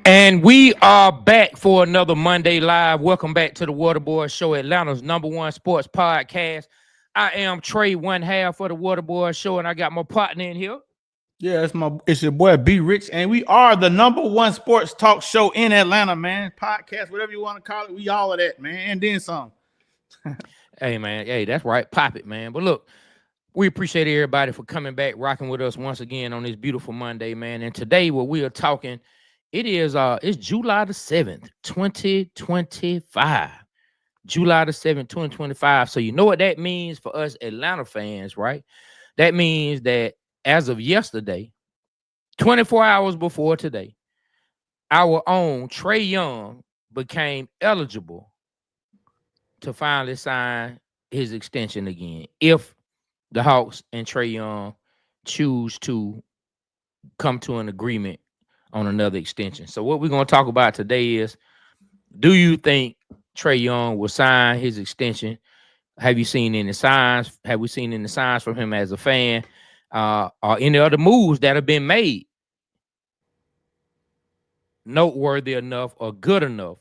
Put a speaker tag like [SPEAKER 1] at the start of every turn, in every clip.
[SPEAKER 1] And we are back for another Monday Live. Welcome back to the Waterboy Show, Atlanta's #1 sports podcast. I am Trae, one half of the Waterboy Show, and I got my partner in here.
[SPEAKER 2] Yeah, it's your boy B Rich, and we are the #1 sports talk show in Atlanta, man. Podcast, whatever you want to call it, we all of that, man, and then some.
[SPEAKER 1] Hey, man. Hey, that's right. Pop it, man. But look, we appreciate everybody for coming back, rocking with us once again on this beautiful Monday, man. And today, what we are talking, it's July the 7th, 2025. July the 7th, 2025. So you know what that means for us Atlanta fans, right? That means that as of yesterday, 24 hours before today, our own Trae Young became eligible to finally sign his extension again. If the Hawks and Trae Young choose to come to an agreement on another extension. So what we're going to talk about today is, do you think Trae Young will sign his extension? Have you seen any signs? Have we seen any signs from him as a fan? Or any other moves that have been made noteworthy enough or good enough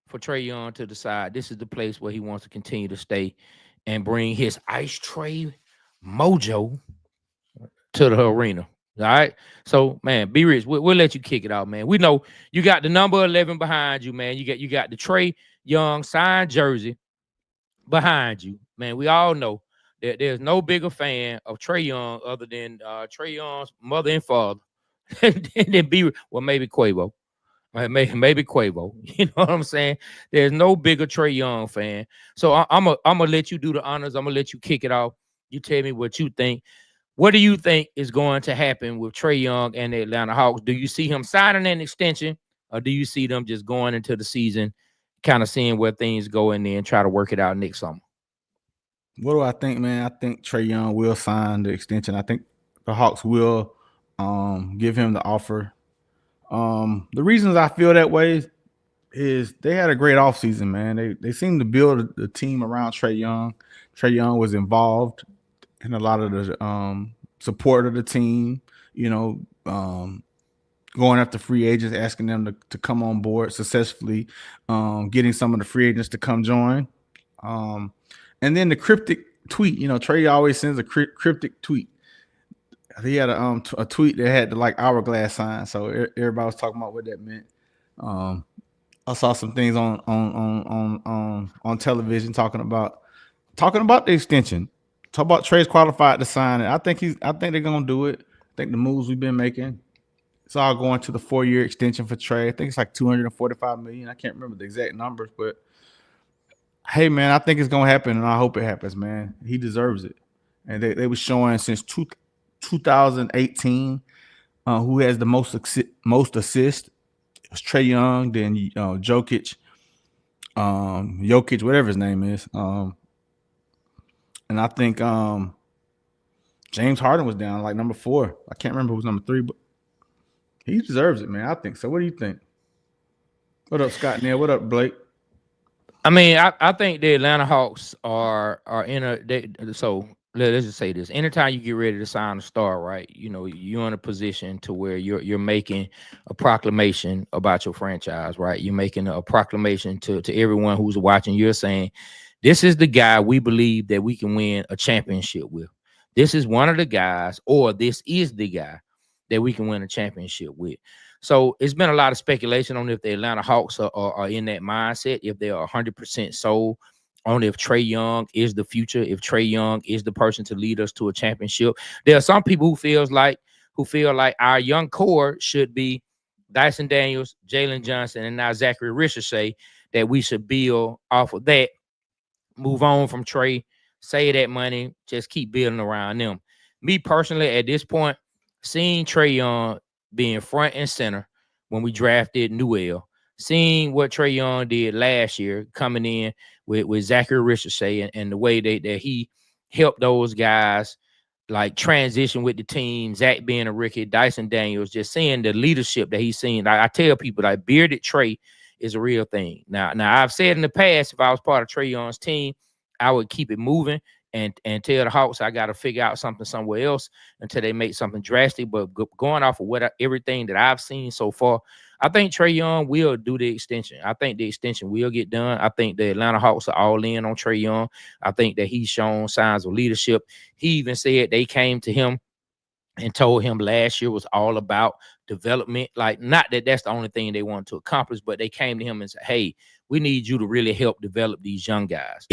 [SPEAKER 1] for Trae Young to decide this is the place where he wants to continue to stay and bring his Ice Trae mojo to the arena? All right. So, man, B Rich, we'll let you kick it out, man. We know you got the number 11 behind you, man. You got the Trae Young signed jersey behind you, man. We all know that there's no bigger fan of Trae Young other than Trae Young's mother and father, and then maybe Quavo. Maybe Quavo. You know what I'm saying? There's no bigger Trae Young fan. So I'm gonna let you do the honors. I'm gonna let you kick it off. You tell me what you think. What do you think is going to happen with Trae Young and the Atlanta Hawks? Do you see him signing an extension, or do you see them just going into the season, kind of seeing where things go in there and try to work it out next summer?
[SPEAKER 2] What do I think, man? I think Trae Young will sign the extension. I think the Hawks will give him the offer. The reasons I feel that way is they had a great offseason, man. They seemed to build the team around Trae Young. Trae Young was involved in a lot of the support of the team, going after free agents, asking them to come on board successfully, getting some of the free agents to come join. And then the cryptic tweet, Trae always sends a cryptic tweet. He had a tweet that had the hourglass sign, so everybody was talking about what that meant. I saw some things on television talking about the extension. Talk about Trae's qualified to sign it. I think they're gonna do it. I think the moves we've been making, it's all going to the 4-year extension for Trae. I think it's like $245 million. I can't remember the exact numbers, but hey, man, I think it's gonna happen, and I hope it happens, man. He deserves it. And they were showing since 2018 who has the most assists. It's Trae Young, then Jokic, whatever his name is. And I think James Harden was down like number 4. I can't remember who was number 3, but he deserves it, man. I think so. What do you think? What up, Scott Neal? What up, Blake?
[SPEAKER 1] I mean, I think the Atlanta Hawks are in so let's just say this. Anytime you get ready to sign a star, right, you're in a position to where you're making a proclamation about your franchise, right? You're making a proclamation to everyone who's watching. You're saying, this is the guy we believe that we can win a championship with. This is one of the guys, or this is the guy that we can win a championship with. So it's been a lot of speculation on if the Atlanta Hawks are in that mindset, if they are 100% sold on if Trae Young is the future, if Trae Young is the person to lead us to a championship. There are some people who feel like our young core should be Dyson Daniels, Jalen Johnson, and now Zachary Richardson, that we should build off of that, move on from Trae, save that money, just keep building around them. Me personally, at this point, seeing Trae Young being front and center when we drafted Newell, seeing what Trae Young did last year, coming in with Zachary Richardson and the way that he helped those guys like transition with the team, Zach being a rookie, Dyson Daniels, just seeing the leadership that he's seen. I tell people that bearded Trae is a real thing. Now I've said in the past, if I was part of Trae Young's team, I would keep it moving and tell the Hawks I got to figure out something somewhere else until they make something drastic. But going off of everything that I've seen so far, I think Trae Young will do the extension. I think the extension will get done. I think the Atlanta Hawks are all in on Trae Young. I think that he's shown signs of leadership. He even said they came to him and told him last year was all about development. Like, not that that's the only thing they wanted to accomplish, but they came to him and said, "Hey, we need you to really help develop these young guys."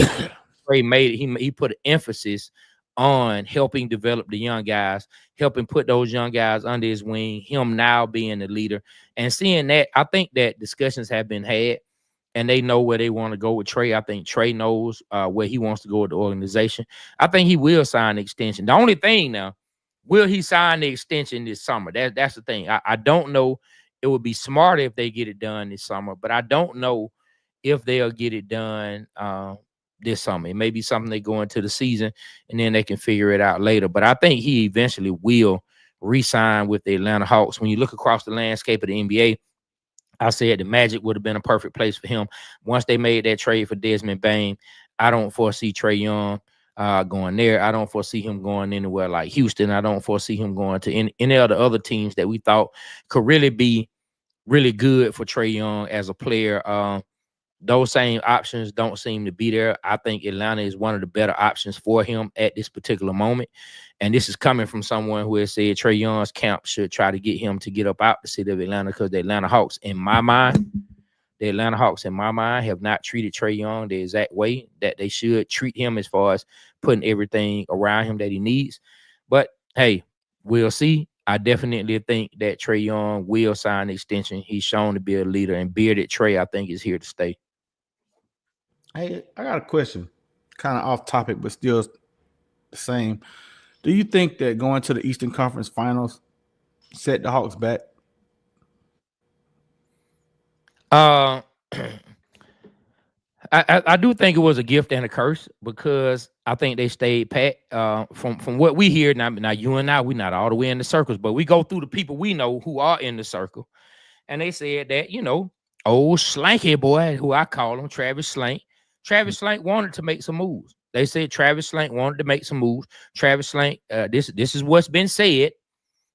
[SPEAKER 1] Trey made it. He put an emphasis on helping develop the young guys, helping put those young guys under his wing. Him now being the leader and seeing that, I think that discussions have been had, and they know where they want to go with Trae. I think Trae knows where he wants to go with the organization. I think he will sign the extension. The only thing now, will he sign the extension this summer? That's the thing. I don't know. It would be smarter if they get it done this summer, but I don't know if they'll get it done this summer. It may be something they go into the season and then they can figure it out later. But I think he eventually will re-sign with the Atlanta Hawks. When you look across the landscape of the NBA, I said the Magic would have been a perfect place for him. Once they made that trade for Desmond Bain, I don't foresee Trae Young going there. I don't foresee him going anywhere like Houston. I don't foresee him going to any of the other teams that we thought could really be really good for Trae Young as a player. Those same options don't seem to be there. I think Atlanta is one of the better options for him at this particular moment. And this is coming from someone who has said Trae Young's camp should try to get him to get up out the city of Atlanta, because the Atlanta Hawks, in my mind, have not treated Trae Young the exact way that they should treat him, as far as putting everything around him that he needs. But hey, we'll see. I definitely think that Trae Young will sign the extension. He's shown to be a leader, and bearded Trae, I think, is here to stay.
[SPEAKER 2] Hey, I got a question, kind of off topic, but still the same. Do you think that going to the Eastern Conference Finals set the Hawks back?
[SPEAKER 1] Uh, I do think it was a gift and a curse, because I think they stayed pat. From what we hear now, you and I, we're not all the way in the circles, but we go through the people we know who are in the circle, and they said that, old Slanky boy, who I call him, Travis Slank wanted to make some moves. They said Travis Slank wanted to make some moves. Travis Slank, this is what's been said,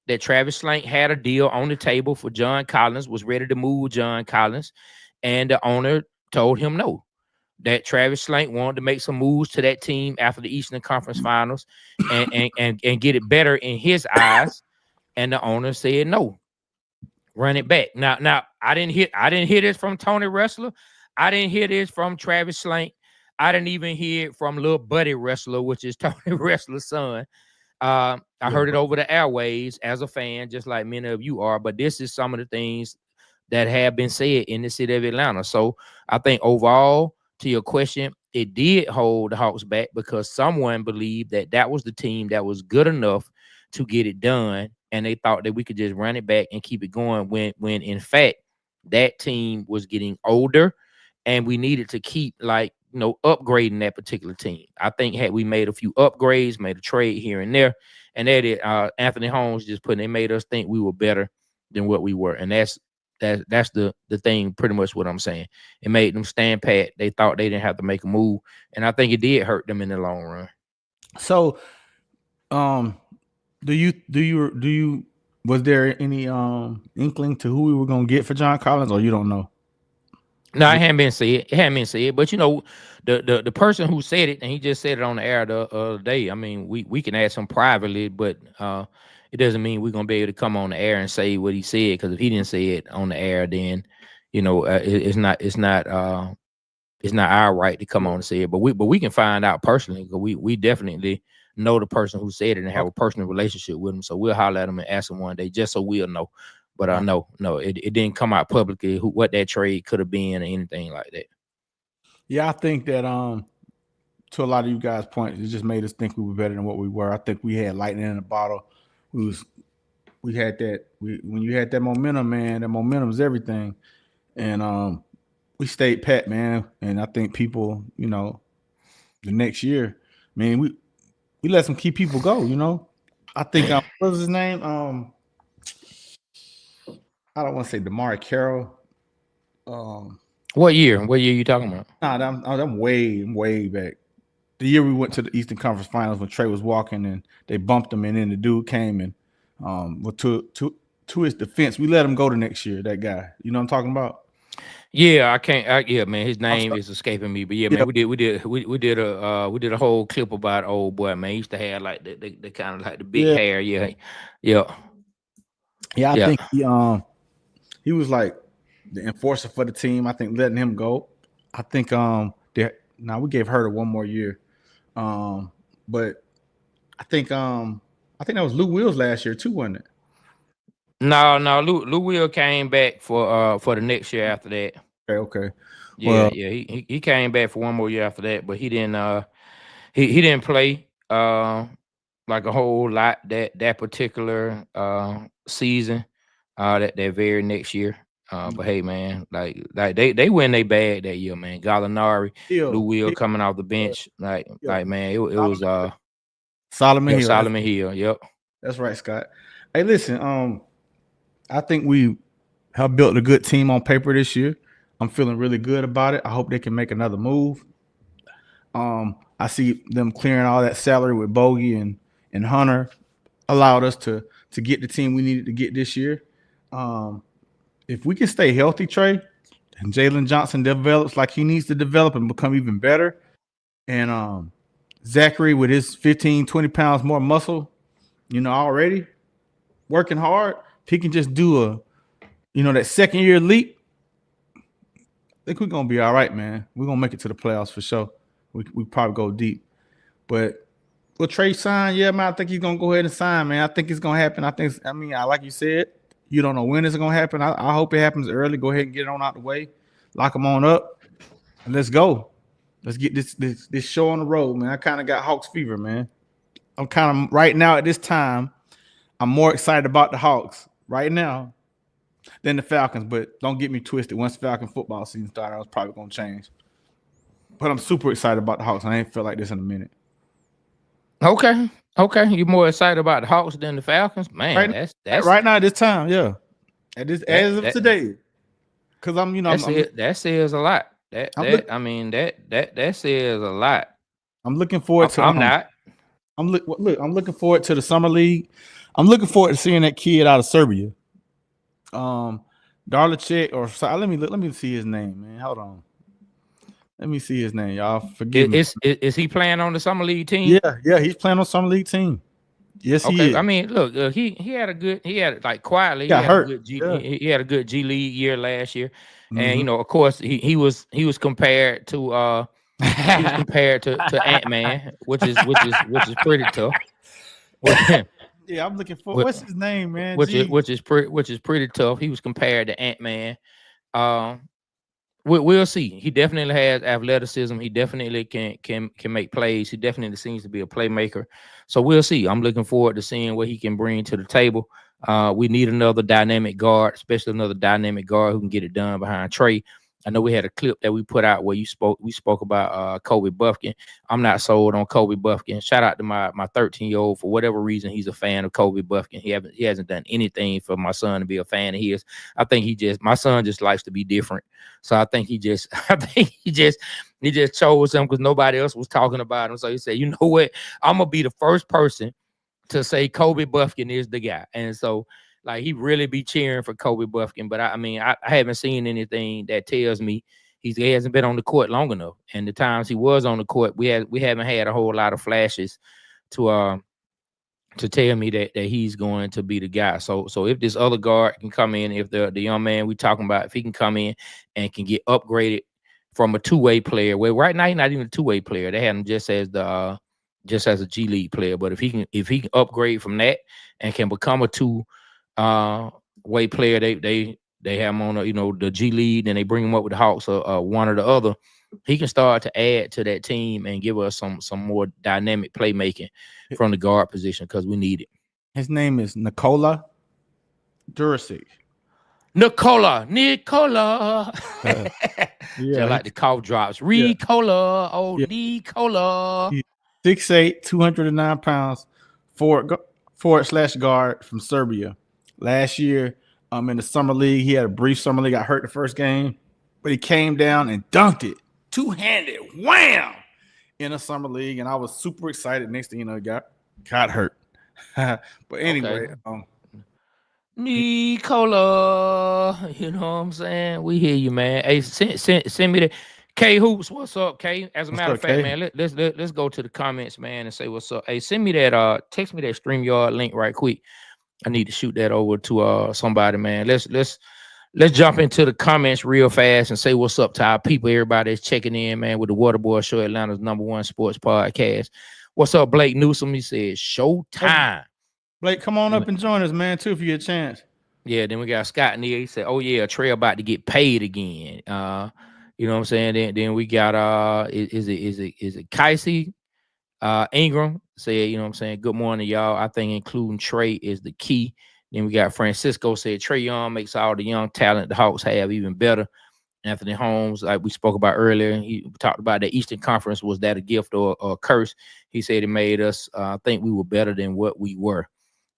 [SPEAKER 1] that Travis Slank had a deal on the table for John Collins, was ready to move John Collins, and the owner told him no. That Travis Slank wanted to make some moves to that team after the Eastern Conference Finals, and get it better in his eyes, and the owner said no, run it back. Now I didn't hear this from Tony Wrestler. I didn't hear this from Travis Slank. I didn't even hear it from little Buddy Wrestler, which is Tony Wrestler's son. I heard it over the airways as a fan, just like many of you are. But this is some of the things that have been said in the city of Atlanta. So I think overall, to your question, it did hold the Hawks back, because someone believed that that was the team that was good enough to get it done, and they thought that we could just run it back and keep it going. When in fact that team was getting older, and we needed to keep, like, upgrading that particular team. I think had we made a few upgrades, made a trade here and there, and that it, Anthony Holmes just put, they made us think we were better than what we were, and that's the thing. Pretty much what I'm saying. It made them stand pat. They thought they didn't have to make a move, and I think it did hurt them in the long run.
[SPEAKER 2] So, do you was there any inkling to who we were gonna get for John Collins, or you don't know?
[SPEAKER 1] No, it hadn't been said. It hadn't been said. But the person who said it, and he just said it on the air the other day. I mean, we can ask him privately, but it doesn't mean we're gonna be able to come on the air and say what he said. Because if he didn't say it on the air, then it's not our right to come on and say it. But we can find out personally, because we definitely know the person who said it and have a personal relationship with him. So we'll holler at him and ask him one day, just so we'll know. But no, it didn't come out publicly what that trade could have been or anything like that.
[SPEAKER 2] Yeah, I think that to a lot of you guys' points, it just made us think we were better than what we were. I think we had lightning in a bottle. We had that. When you had that momentum, man, that momentum is everything. And we stayed pat, man. And I think people, the next year, man, we let some key people go. I think what was his name? I don't want to say Damari Carroll.
[SPEAKER 1] What year? What year are you talking about?
[SPEAKER 2] Nah, I'm way back. The year we went to the Eastern Conference Finals when Trae was walking and they bumped him, and then the dude came and to his defense, we let him go the next year. That guy, you know what I'm talking about?
[SPEAKER 1] Yeah, I can't. Yeah, man, his
[SPEAKER 2] I'm
[SPEAKER 1] name
[SPEAKER 2] sorry.
[SPEAKER 1] is escaping me. But yeah,
[SPEAKER 2] Yeah,
[SPEAKER 1] man, we did a whole clip about old boy. Man, he used to have like the kind of like the big
[SPEAKER 2] yeah,
[SPEAKER 1] hair. Yeah, yeah,
[SPEAKER 2] yeah. I
[SPEAKER 1] yeah.
[SPEAKER 2] think he was like the enforcer for the team. I think letting him go. I think now we gave her 1 more year. Um, but I think that was Lou Wills last year too, wasn't it?
[SPEAKER 1] No, no, Lou Will came back for the next year after that.
[SPEAKER 2] Okay, okay.
[SPEAKER 1] Yeah,
[SPEAKER 2] Well,
[SPEAKER 1] yeah, he came back for one more year after that, but he didn't play like a whole lot that particular season that very next year. But hey, man, like they win they bag that year, man. Gallinari, Lou
[SPEAKER 2] Hill,
[SPEAKER 1] Will
[SPEAKER 2] Hill,
[SPEAKER 1] coming off the
[SPEAKER 2] uh,
[SPEAKER 1] bench,
[SPEAKER 2] Hill.
[SPEAKER 1] like man, it was
[SPEAKER 2] Solomon, Solomon
[SPEAKER 1] yep,
[SPEAKER 2] Hill.
[SPEAKER 1] Solomon Hill, yep.
[SPEAKER 2] That's right, Scott. Hey, listen, I think we have built a good team on paper this year. I'm feeling really good about it. I hope they can make another move. I see them clearing all that salary with Bogey and Hunter allowed us to get the team we needed to get this year. Um, if we can stay healthy, Trey, and Jalen Johnson develops like he needs to develop and become even better, and Zachary with his 15, 20 pounds more muscle, already working hard, if he can just do that second year leap, I think we're gonna be all right, man. We're gonna make it to the playoffs for sure. We probably go deep. But will Trae sign? Yeah, man. I think he's gonna go ahead and sign, man. I think it's gonna happen. I like you said, you don't know when it's gonna happen. I hope it happens early. Go ahead and get it on out the way. Lock him on up. And let's go. Let's get this show on the road, man. I kind of got Hawks fever, man. I'm kind of right now at this time. I'm more excited about the Hawks right now than the Falcons. But don't get me twisted. Once Falcon football season started, I was probably gonna change. But I'm super excited about the Hawks. I ain't felt like this in a minute.
[SPEAKER 1] Okay, okay, you more excited about the Hawks than the Falcons, man.
[SPEAKER 2] Right, right now at this time, yeah. At this
[SPEAKER 1] that
[SPEAKER 2] as of
[SPEAKER 1] that
[SPEAKER 2] today, because I'm,
[SPEAKER 1] that's
[SPEAKER 2] I'm
[SPEAKER 1] it. That says a lot. That
[SPEAKER 2] I'm
[SPEAKER 1] that
[SPEAKER 2] look
[SPEAKER 1] I mean that says a lot.
[SPEAKER 2] I'm looking forward to
[SPEAKER 1] I'm not.
[SPEAKER 2] I'm looking forward to the summer league. I'm looking forward to seeing that kid out of Serbia. Um, Darlicek or let me see his name, man. Hold on. Let me see his name, y'all. Forgive me.
[SPEAKER 1] Is he playing on the summer league team?
[SPEAKER 2] Yeah, yeah, he's playing on summer league team. Yes, he
[SPEAKER 1] Okay, I
[SPEAKER 2] is.
[SPEAKER 1] mean, look, he had a good he had like quietly he
[SPEAKER 2] Got
[SPEAKER 1] had a
[SPEAKER 2] hurt.
[SPEAKER 1] good
[SPEAKER 2] Yeah.
[SPEAKER 1] he had a good G League year last year, and
[SPEAKER 2] Mm-hmm.
[SPEAKER 1] of course he was compared to to Ant Man, which is pretty tough.
[SPEAKER 2] Yeah, I'm looking for what's his name, man?
[SPEAKER 1] Which is pretty tough. He was compared to Ant Man. Um, we'll see. He definitely has athleticism. He definitely can make plays. He definitely seems to be a playmaker. So we'll see. I'm looking forward to seeing what he can bring to the table. We need another dynamic guard, especially another dynamic guard who can get it done behind Trae. I know we had a clip that we put out where we spoke about Kobe Buffkin. I'm not sold on Kobe Buffkin. Shout out to my 13-year-old. For whatever reason, he's a fan of Kobe Buffkin. He hasn't done anything for my son to be a fan of his. I think my son just likes to be different. So I think he just chose him because nobody else was talking about him. So he said, you know what? I'm gonna be the first person to say Kobe Buffkin is the guy. And so like he really be cheering for Kobe Buffkin. But I haven't seen anything that tells me he hasn't been on the court long enough. And the times he was on the court, we haven't had a whole lot of flashes to tell me that he's going to be the guy. So if this other guard can come in, if the young man we talking about, if he can come in and can get upgraded from a two-way player, where right now he's not even a two-way player. They had him just as a G League player. But if he can upgrade from that and can become a two way player, they have him on the G League and they bring him up with the Hawks or one or the other. He can start to add to that team and give us some more dynamic playmaking from the guard position because we need it.
[SPEAKER 2] His name is Nikola Durasic.
[SPEAKER 1] Nicola.
[SPEAKER 2] Yeah,
[SPEAKER 1] Just like the cough drops.
[SPEAKER 2] yeah,
[SPEAKER 1] Ricola. Oh,
[SPEAKER 2] yeah.
[SPEAKER 1] Nicola.
[SPEAKER 2] He's 6'8", 209 pounds, forward / guard from Serbia. Last year, in the summer league, he had a brief summer league. Got hurt the first game, but he came down and dunked it, two-handed, wham, in a summer league, and I was super excited. Next thing you know, he got hurt. But
[SPEAKER 1] Okay.
[SPEAKER 2] anyway,
[SPEAKER 1] Nicola, you know what I'm saying? We hear you, man. Hey, send me the K Hoops. What's up, K? As a
[SPEAKER 2] What's
[SPEAKER 1] matter of
[SPEAKER 2] up,
[SPEAKER 1] fact,
[SPEAKER 2] Kay?
[SPEAKER 1] man, let's go to the comments, man, and say what's up. Hey, send me that text me that StreamYard link right quick. I need to shoot that over to somebody, man. Let's jump into the comments real fast and say what's up to our people, everybody that's checking in, man, with the Waterboy Show, Atlanta's #1 sports podcast. What's up, Blake Newsom? He said
[SPEAKER 2] Hey,
[SPEAKER 1] showtime.
[SPEAKER 2] Blake, come on up and join us, man, too, if you get a chance.
[SPEAKER 1] Yeah, then we got Scott Neal. He said, "Oh yeah, Trae about to get paid again." You know what I'm saying? Then we got is it Kicey Ingram said, you know what I'm saying? Good morning, y'all. I think including Trae is the key. Then we got Francisco said Trae Young makes all the young talent the Hawks have even better. Anthony Holmes, like we spoke about earlier, he talked about the Eastern Conference. Was that a gift or a curse? He said it made us think we were better than what we were.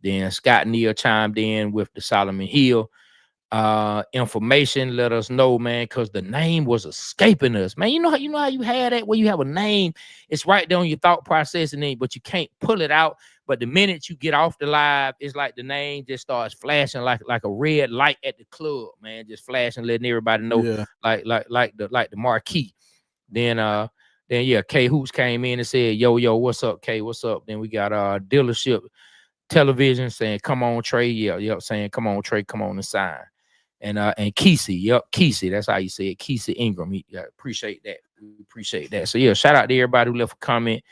[SPEAKER 1] Then Scott Neal chimed in with the Solomon Hill information. Let us know, man, because the name was escaping us, man. You know how you had that where you have a name, it's right there on your thought process, and then but you can't pull it out. But the minute you get off the live, it's like the name just starts flashing like a red light at the club, man, just flashing, letting everybody know,
[SPEAKER 2] Yeah.
[SPEAKER 1] like the marquee. Then yeah, K Hoops came in and said, yo, what's up, K? What's up? Then we got dealership television saying, come on, Trae. Yeah, yep, saying, come on, Trae, come on and sign. And Kesey, yep, Kesey, that's how you say it, Kesey Ingram. Appreciate that. We appreciate that. So yeah, shout out to everybody who left a comment.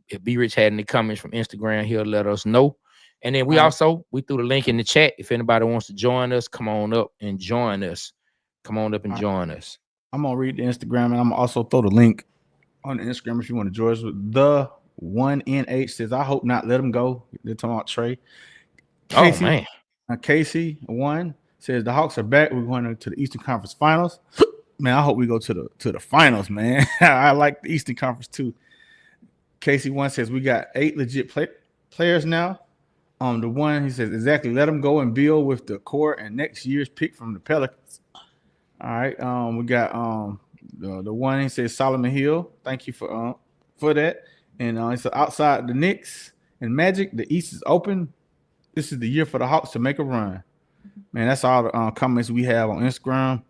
[SPEAKER 1] If B Rich had any comments from Instagram, he'll let us know. And then we
[SPEAKER 2] All right.
[SPEAKER 1] threw the link in the chat. If anybody wants to join us, come on up and join us. Come on up and
[SPEAKER 2] All right.
[SPEAKER 1] join us.
[SPEAKER 2] I'm going to read the Instagram, and I'm going to also throw the link on the Instagram if you want to join us. The 1NH says, I hope not, let him go. They're talking about Trae.
[SPEAKER 1] Oh
[SPEAKER 2] Casey,
[SPEAKER 1] man.
[SPEAKER 2] Casey one says the Hawks are back. We're going to the Eastern Conference Finals. Man, I hope we go to the finals, man. I like the Eastern Conference too. Casey one says we got 8 legit players now. The one he says exactly. Let them go and build with the core and next year's pick from the Pelicans. All right. We got the one he says Solomon Hill. Thank you for that. And he said outside the Knicks and Magic, the East is open. This is the year for the Hawks to make a run. Man, that's all the comments we have on Instagram.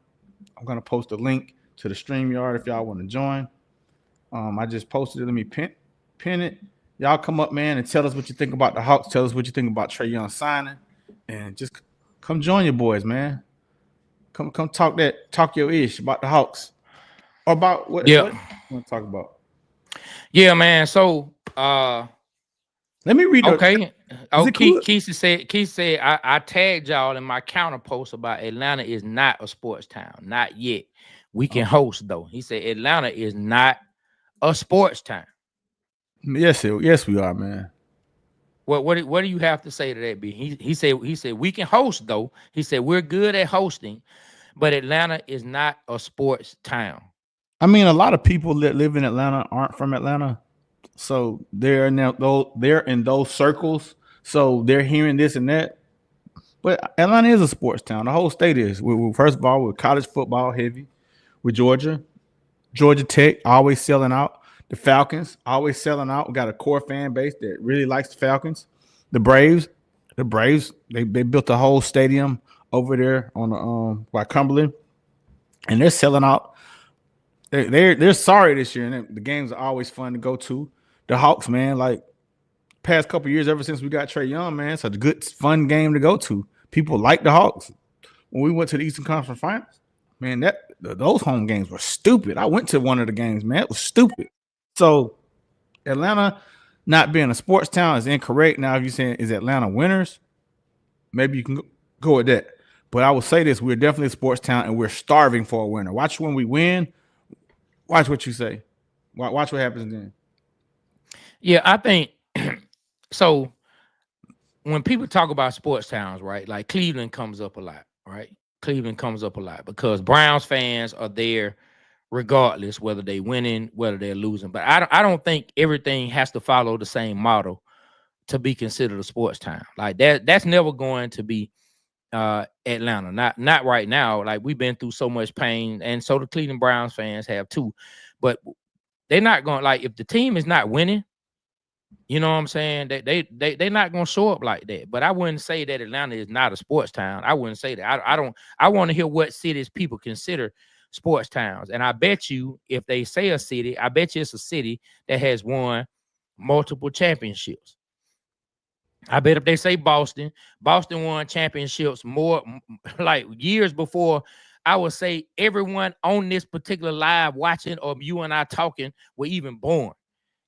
[SPEAKER 2] I'm gonna post a link to the StreamYard if y'all want to join. I just posted it. Let me pin it. Y'all come up, man, and tell us what you think about the Hawks. Tell us what you think about Trae Young signing, and just come join your boys, man. Come talk your ish about the Hawks or about what
[SPEAKER 1] Yeah.
[SPEAKER 2] you want to talk about.
[SPEAKER 1] Yeah, man. So
[SPEAKER 2] Let me read the.
[SPEAKER 1] okay.
[SPEAKER 2] Is
[SPEAKER 1] Oh,
[SPEAKER 2] it cool?
[SPEAKER 1] Keith said, I tagged y'all in my counter post about Atlanta is not a sports town. Not yet. We can host though. He said Atlanta is not a sports town.
[SPEAKER 2] Yes, we are, man.
[SPEAKER 1] What do you have to say to that, B? He said we can host though. He said we're good at hosting, but Atlanta is not a sports town.
[SPEAKER 2] I mean, a lot of people that live in Atlanta aren't from Atlanta, so they're in those circles. So they're hearing this and that. But Atlanta is a sports town. The whole state is. First of all, with college football heavy, with Georgia Tech always selling out. The Falcons always selling out. We got a core fan base that really likes the Falcons. The Braves, they built a whole stadium over there on the by Cumberland, and they're selling out. They're sorry this year, and the games are always fun to go to. The Hawks, man, like past couple years, ever since we got Trae Young, man, it's a good, fun game to go to. People like the Hawks. When we went to the Eastern Conference Finals, man, those home games were stupid. I went to one of the games, man, it was stupid. So Atlanta not being a sports town is incorrect. Now, if you're saying is Atlanta winners, maybe you can go with that. But I will say this: we're definitely a sports town, and we're starving for a winner. Watch when we win. Watch what you say. Watch what happens then.
[SPEAKER 1] Yeah, I think so. When people talk about sports towns, right? Like Cleveland comes up a lot, right? Cleveland comes up a lot because Browns fans are there regardless whether they winning, whether they're losing. But I don't think everything has to follow the same model to be considered a sports town. Like that's never going to be Atlanta. Not right now. Like we've been through so much pain, and so the Cleveland Browns fans have too. But they're not going, like, if the team is not winning, You know what I'm saying? They not gonna show up like that. But I wouldn't say that Atlanta is not a sports town. I wouldn't say that. I don't. I want to hear what cities people consider sports towns. And I bet you, if they say a city, I bet you it's a city that has won multiple championships. I bet if they say Boston, Boston won championships more like years before. I would say everyone on this particular live watching or you and I talking were even born.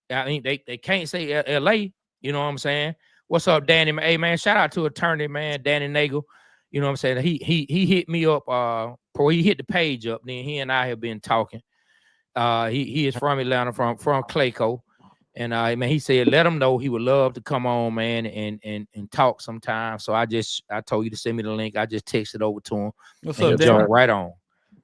[SPEAKER 1] I mean, they can't say LA. You know what I'm saying? What's up, Danny? Hey man, shout out to attorney man, Danny Nagel. You know what I'm saying? He hit me up. Before he hit the page up. Then he and I have been talking. He is from Atlanta, from Clayco, and man, he said let him know he would love to come on, man, and talk sometime. So I told you to send me the link. I just texted over to him,
[SPEAKER 2] What's
[SPEAKER 1] and
[SPEAKER 2] up,
[SPEAKER 1] he
[SPEAKER 3] Yes,
[SPEAKER 2] Danny?
[SPEAKER 1] jumped
[SPEAKER 3] sir.
[SPEAKER 1] right on.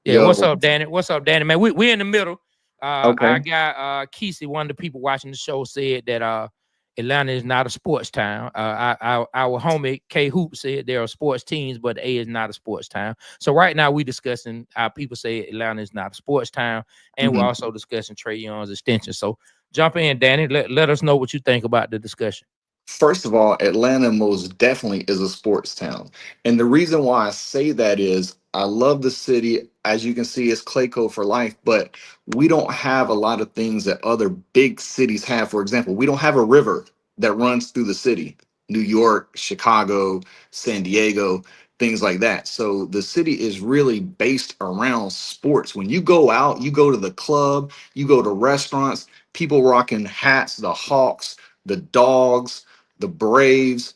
[SPEAKER 1] Yeah, what's
[SPEAKER 3] Yo,
[SPEAKER 1] up, Danny? What's up, Danny? Man, we in the middle.
[SPEAKER 3] okay.
[SPEAKER 1] Our guy Kesey, one of the people watching the show, said that Atlanta is not a sports town. Our homie K Hoop said there are sports teams, but A is not a sports town. So right now we discussing how people say Atlanta is not a sports town, and we're
[SPEAKER 3] Mhm.
[SPEAKER 1] also discussing Trae Young's extension. So jump in, Danny. Let us know what you think about the discussion.
[SPEAKER 3] First of all, Atlanta most definitely is a sports town. And the reason why I say that is I love the city. As you can see, it's Clayco for life, but we don't have a lot of things that other big cities have. For example, we don't have a river that runs through the city. New York, Chicago, San Diego, things like that. So the city is really based around sports. When you go out, you go to the club, you go to restaurants, people rocking hats, the Hawks, the Dogs, the Braves,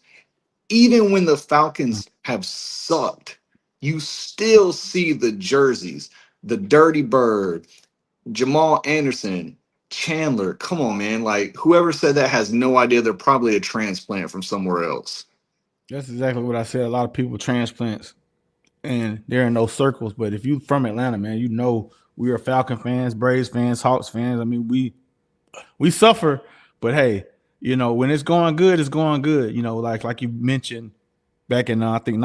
[SPEAKER 3] even when the Falcons have sucked, you still see the jerseys, the Dirty Bird, Jamal Anderson, Chandler. Come on, man. Like, whoever said that has no idea. They're probably a transplant from somewhere else.
[SPEAKER 2] That's exactly what I said. A lot of people transplants and they're in those circles. But if you from Atlanta, man, you know we are Falcon fans, Braves fans, Hawks fans. I mean, we suffer, but hey, you know when it's going good, it's going good. You know, like you mentioned back in I think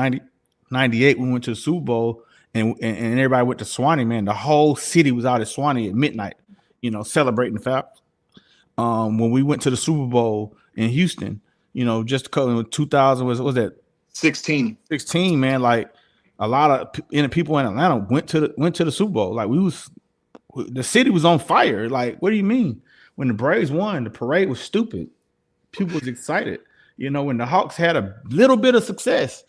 [SPEAKER 2] 98, we went to the Super Bowl and everybody went to Swanee. Man, the whole city was out at Swanee at midnight. You know, celebrating the Falcons. When we went to the Super Bowl in Houston, you know, just in 2000 was that
[SPEAKER 3] 16.
[SPEAKER 2] 16, man. Like a lot of people in Atlanta went to the Super Bowl. Like the city was on fire. Like, what do you mean? When the Braves won, the parade was stupid. People was excited. You know, when the Hawks had a little bit of success,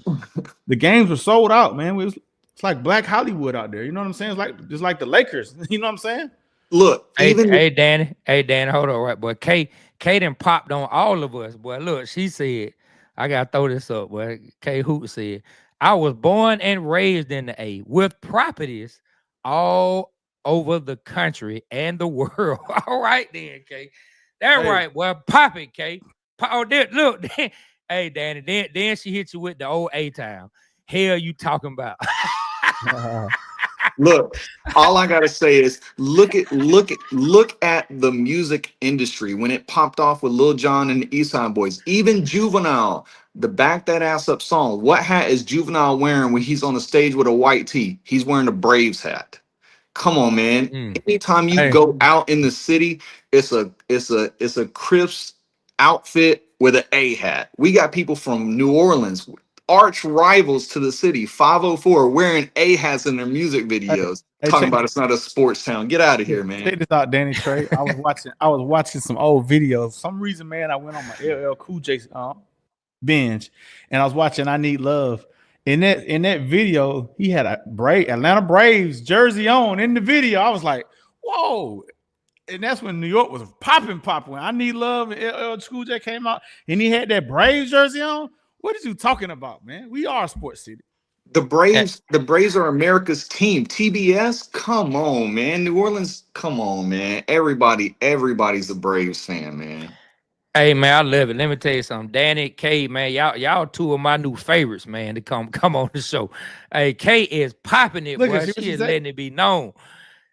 [SPEAKER 2] the games were sold out, man. It's like Black Hollywood out there. You know what I'm saying? It's like just like the Lakers. You know what I'm saying?
[SPEAKER 3] Look,
[SPEAKER 1] Hey,
[SPEAKER 3] even
[SPEAKER 1] Hey, Danny, hold on, right, boy. Kate done popped on all of us, boy. Look, she said, I gotta throw this up, boy. K Hoot said, I was born and raised in the A with properties all over the country and the world. All right, then, K. That
[SPEAKER 2] Hey,
[SPEAKER 1] right, boy. Pop it, K. Oh, look, hey, Danny. Then she hit you with the old A town. Hell, you talking about?
[SPEAKER 3] look, all I gotta say is look at the music industry when it popped off with Lil Jon and the Eastside Boys. Even Juvenile, the Back That Ass Up song. What hat is Juvenile wearing when he's on the stage with a white tee? He's wearing a Braves hat. Come on, man.
[SPEAKER 1] Mm.
[SPEAKER 3] Anytime you
[SPEAKER 2] hey,
[SPEAKER 3] go out in the city, it's a crisp outfit with an A hat. We got people from New Orleans, arch rivals to the city, 504, wearing A hats in their music
[SPEAKER 2] hey,
[SPEAKER 3] videos,
[SPEAKER 2] hey,
[SPEAKER 3] talking
[SPEAKER 2] check
[SPEAKER 3] about it's not a sports town. Get out of here,
[SPEAKER 2] check
[SPEAKER 3] man.
[SPEAKER 2] this out, Danny Trey. I was watching some old videos. For some reason, man, I went on my LL Cool J binge, and I was watching "I Need Love." In that video, he had a Atlanta Braves jersey on in the video. I was like, "Whoa!" And that's when New York was popping. When "I Need Love" and LL Cool J came out, and he had that Braves jersey on. What is you talking about, man? We are a sports city.
[SPEAKER 3] The Braves are America's team. TBS, come on, man. New Orleans, come on, man. Everybody's a Braves fan, man.
[SPEAKER 1] Hey man, I love it. Let me tell you something. Danny, K, man, y'all two of my new favorites, man, to come on the show. Hey, K is popping it,
[SPEAKER 2] Look at
[SPEAKER 1] boy.
[SPEAKER 2] see what
[SPEAKER 1] She
[SPEAKER 2] she
[SPEAKER 1] is
[SPEAKER 2] say.
[SPEAKER 1] letting it be known.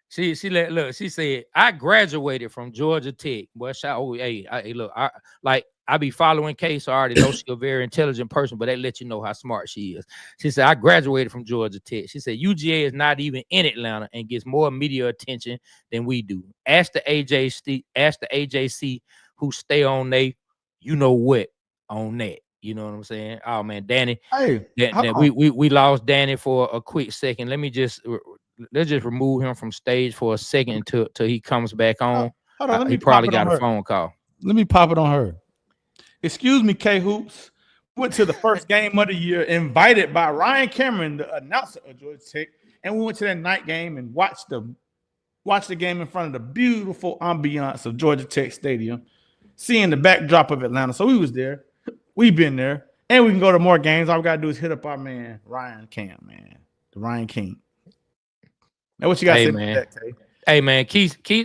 [SPEAKER 1] She said, I graduated from Georgia Tech. Boy, hey, look, I be following K, so I already know she's a very intelligent person, but they let you know how smart she is. She said, I graduated from Georgia Tech. She said, UGA is not even in Atlanta and gets more media attention than we do. Ask the AJC who stay on they you know what on that. You know what I'm saying? Oh man, Danny,
[SPEAKER 2] Hey, hold
[SPEAKER 1] that
[SPEAKER 2] on.
[SPEAKER 1] we lost Danny for a quick second. Let's just remove him from stage for a second till he comes back
[SPEAKER 2] Hold
[SPEAKER 1] on.
[SPEAKER 2] hold on. Let
[SPEAKER 1] He
[SPEAKER 2] me pop
[SPEAKER 1] probably
[SPEAKER 2] it on
[SPEAKER 1] got a
[SPEAKER 2] her.
[SPEAKER 1] phone call.
[SPEAKER 2] Let me pop it on her. Excuse me, K Hoops. Went to the first game of the year, invited by Ryan Cameron, the announcer of Georgia Tech, and we went to that night game and watched the game in front of the beautiful ambiance of Georgia Tech Stadium, seeing the backdrop of Atlanta. So we was there. We've been there. And we can go to more games. All we gotta do is hit up our man, Ryan Cam, man. The Ryan King. Now what you gotta
[SPEAKER 1] Hey
[SPEAKER 2] say about
[SPEAKER 1] man.
[SPEAKER 2] that, Tay?
[SPEAKER 1] Hey man,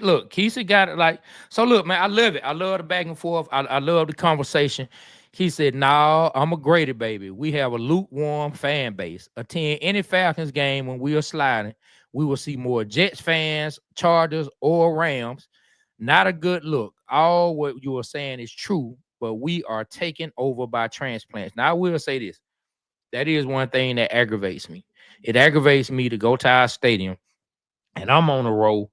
[SPEAKER 1] look, Keith got it like so. Look, man, I love it. I love the back and forth. I love the conversation. He said, "No, I'm a Grady baby. We have a lukewarm fan base. Attend any Falcons game when we are sliding. We will see more Jets fans, Chargers, or Rams. Not a good look. All what you are saying is true, but we are taken over by transplants. Now I will say this: that is one thing that aggravates me. It aggravates me to go to our stadium and I'm on the roll.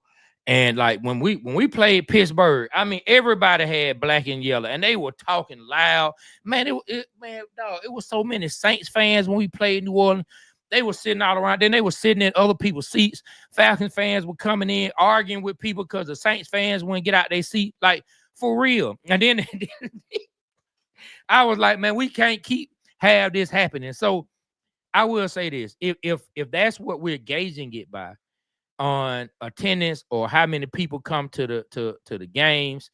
[SPEAKER 1] And like when we played Pittsburgh, I mean everybody had black and yellow, and they were talking loud. Man, man, dog, it was so many Saints fans when we played New Orleans. They were sitting all around. Then they were sitting in other people's seats. Falcons fans were coming in arguing with people because the Saints fans wouldn't get out their seat, like for real. And then I was like, man, we can't keep have this happening. So I will say this: if that's what we're gauging it by on attendance or how many people come to the games,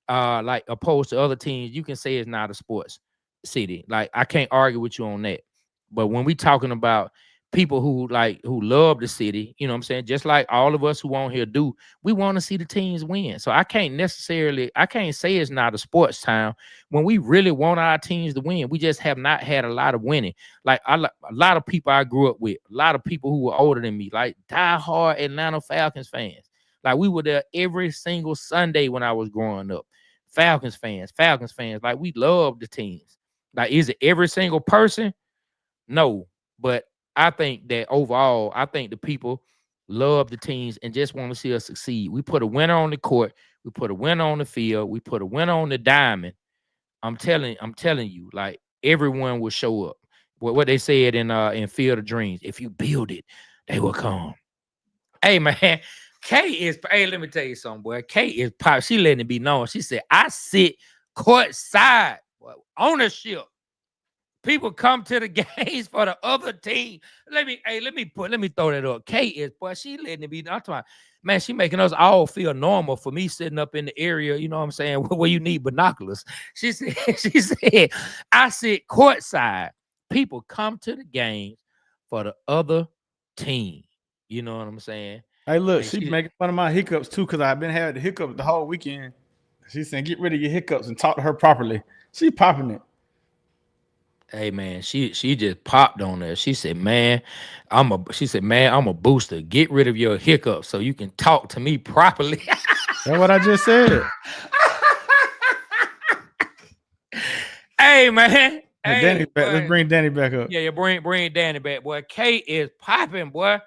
[SPEAKER 1] like opposed to other teams, you can say it's not a sports city. Like I can't argue with you on that. But when we talking about people who love the city, you know what I'm saying? Just like all of us who on here do, we want to see the teams win. So I can't say it's not a sports town when we really want our teams to win. We just have not had a lot of winning. Like a lot of people I grew up with, a lot of people who were older than me, like diehard Atlanta Falcons fans. Like we were there every single Sunday when I was growing up. Falcons fans. Like we love the teams. Like, is it every single person? No, but I think that overall, I think the people love the teams and just want to see us succeed. We put a winner on the court, we put a winner on the field, we put a winner on the diamond. I'm telling you, like everyone will show up. What they said in Field of Dreams, if you build it, they will come. Hey man, Kay is hey, let me tell you something, boy. Kay is pop. She letting it be known. She said, I sit court side. Ownership. People come to the games for the other team. Let me throw that up. Kate is, boy, she letting it be. I'm talking about, man, she making us all feel normal for me sitting up in the area, you know what I'm saying, where you need binoculars. She said, she said, I sit courtside. People come to the games for the other team. You know what I'm saying?
[SPEAKER 2] Hey, look,
[SPEAKER 1] And
[SPEAKER 2] she
[SPEAKER 1] she,
[SPEAKER 2] making fun of my hiccups too, because I've been having the hiccups the whole weekend. She's saying, get rid of your hiccups and talk to her properly. She popping it.
[SPEAKER 1] hey man, she just popped on there. She said, "Man, I'm a booster. Get rid of your hiccups so you can talk to me properly."
[SPEAKER 2] That's what I just said.
[SPEAKER 1] Hey man,
[SPEAKER 2] Hey, Danny
[SPEAKER 1] hey
[SPEAKER 2] back. Let's
[SPEAKER 1] boy,
[SPEAKER 2] bring Danny back up.
[SPEAKER 1] yeah, bring Danny back, boy. Kate is popping, boy.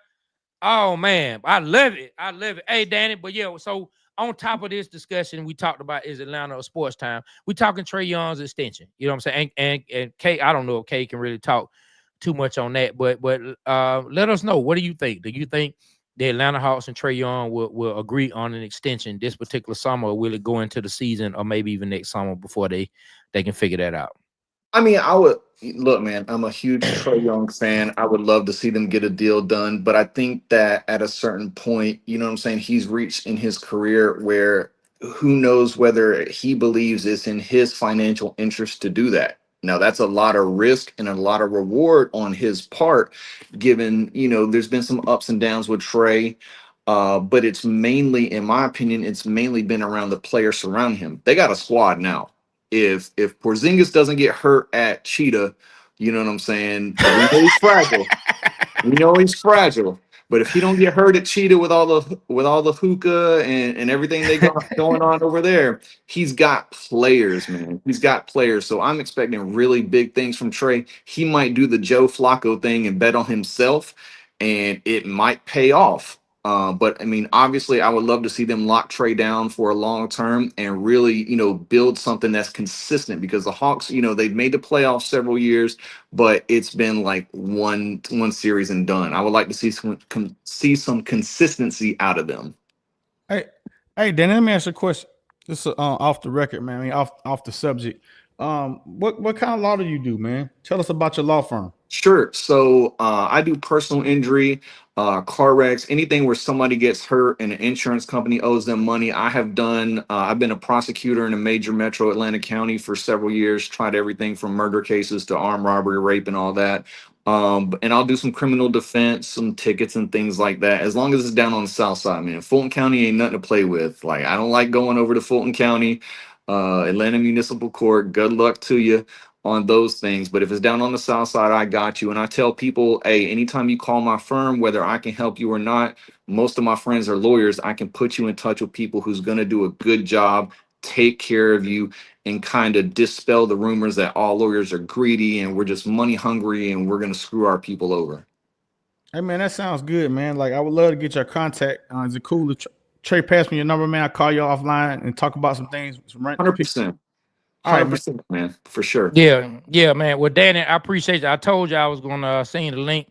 [SPEAKER 1] Oh man, I love it. I love it. Hey, Danny, but yeah, so on top of this discussion, we talked about is Atlanta a sports time. We talking Trae Young's extension. You know what I'm saying? And Kate, I don't know if Kate can really talk too much on that, but let us know. What do you think? Do you think the Atlanta Hawks and Trae Young will agree on an extension this particular summer, or will it go into the season or maybe even next summer before they can figure that out?
[SPEAKER 3] I mean, I would look, man. I'm a huge Trae Young fan. I would love to see them get a deal done, but I think that at a certain point, you know what I'm saying, he's reached in his career where who knows whether he believes it's in his financial interest to do that. Now, that's a lot of risk and a lot of reward on his part, given, there's been some ups and downs with Trey. But it's mainly, in my opinion, it's mainly been around the players surrounding him. They got a squad now. If Porzingis doesn't get hurt at Cheetah, you know what I'm saying? We know he's fragile. We know he's fragile. But if he don't get hurt at Cheetah with all the hookah and everything they got going on over there, he's got players, man. He's got players. So I'm expecting really big things from Trey. He might do the Joe Flacco thing and bet on himself, and it might pay off. But I mean, obviously, I would love to see them lock Trae down for a long term and really, build something that's consistent because the Hawks, they've made the playoffs several years, but it's been like one series and done. I would like to see some consistency out of them.
[SPEAKER 2] Hey, hey, Dan, let me ask you a question. This is off the record, man. I mean, off the subject. What kind of law do you do, man? Tell us about your law firm.
[SPEAKER 3] Sure. So I do personal injury, car wrecks, anything where somebody gets hurt and an insurance company owes them money. I've been a prosecutor in a major metro Atlanta County for several years, tried everything from murder cases to armed robbery, rape, and all that. And I'll do some criminal defense, some tickets and things like that, as long as it's down on the south side, man. Fulton County ain't nothing to play with. Like, I don't like going over to Fulton County, Atlanta Municipal Court. Good luck to you on those things. But if it's down on the south side, I got you. And I tell people, hey, anytime you call my firm, whether I can help you or not, most of my friends are lawyers. I can put you in touch with people who's going to do a good job, take care of you, and kind of dispel the rumors that all lawyers are greedy and we're just money hungry and we're going to screw our people over.
[SPEAKER 2] Hey, man, that sounds good, man. Like, I would love to get your contact. Is it cool to Trey pass me your number, man? I'll call you offline and talk about some things.
[SPEAKER 3] 100%.
[SPEAKER 2] All right, man.
[SPEAKER 3] 100%, man, for sure.
[SPEAKER 1] Yeah, man. Well, Danny, I appreciate you. I told you I was gonna send the link.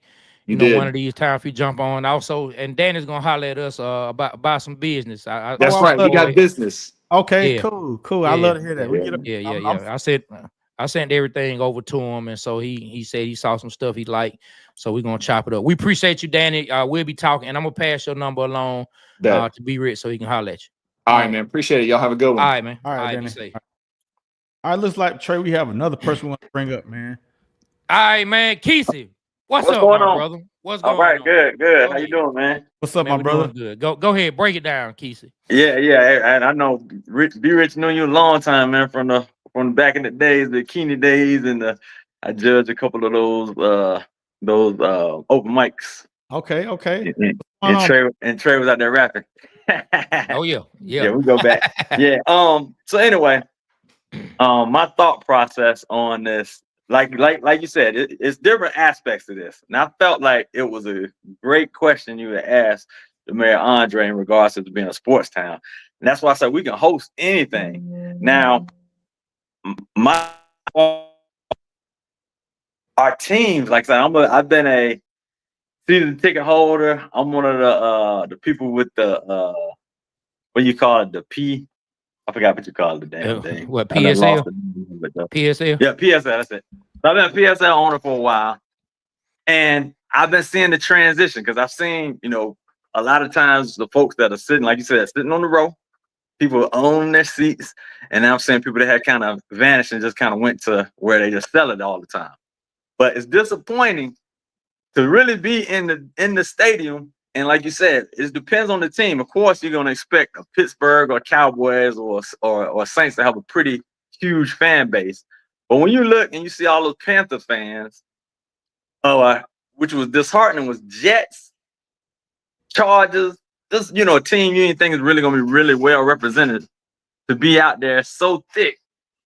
[SPEAKER 3] You did.
[SPEAKER 1] One of these times if you jump on. Also, and Danny's gonna holler at us about some business.
[SPEAKER 3] That's right. We got business.
[SPEAKER 2] Okay,
[SPEAKER 1] Yeah.
[SPEAKER 2] cool. I love to hear that.
[SPEAKER 1] Yeah. I sent everything over to him, and so he said he saw some stuff he liked. So we're gonna chop it up. We appreciate you, Danny. We'll be talking, and I'm gonna pass your number along to be rich so he can holler at you.
[SPEAKER 3] All right, man. Appreciate it. Y'all have a good one.
[SPEAKER 1] All right, man.
[SPEAKER 2] All right,
[SPEAKER 1] Be safe.
[SPEAKER 2] All right, looks like Trey, we have another person we want to bring up, man.
[SPEAKER 1] All right, man. Kesey, what's up,
[SPEAKER 4] going on,
[SPEAKER 1] brother? What's going on?
[SPEAKER 4] All right, good. How you doing, man?
[SPEAKER 2] What's up,
[SPEAKER 1] man,
[SPEAKER 2] my brother?
[SPEAKER 1] Good. Go ahead, break it down, Kesey.
[SPEAKER 4] Yeah. And I know Be Rich knew you a long time, man, from back in the days, the Keeney days, and I judged a couple of those open mics.
[SPEAKER 2] Okay.
[SPEAKER 4] And Trae was out there rapping.
[SPEAKER 1] Oh yeah.
[SPEAKER 4] Yeah, we go back. Yeah. So anyway, my thought process on this, like you said, it's different aspects to this, and I felt like it was a great question you had asked the Mayor Andre in regards to being a sports town, and that's why I said we can host anything. Now, our teams, like I said, I've been a season ticket holder. I'm one of the people with the what do you call it, the P. I forgot what you call it the damn thing.
[SPEAKER 1] What, PSL? PSL?
[SPEAKER 4] Yeah, PSL, that's it. So I've been a PSL owner for a while. And I've been seeing the transition because I've seen, a lot of times the folks that are sitting, like you said, sitting on the row, people own their seats. And now I'm seeing people that had kind of vanished and just kind of went to where they just sell it all the time. But it's disappointing to really be in the stadium. And like you said, it depends on the team. Of course, you're going to expect a Pittsburgh or Cowboys or Saints to have a pretty huge fan base. But when you look and you see all those Panther fans, which was disheartening, was Jets, Chargers, just, a team you didn't think is really going to be really well represented, to be out there so thick,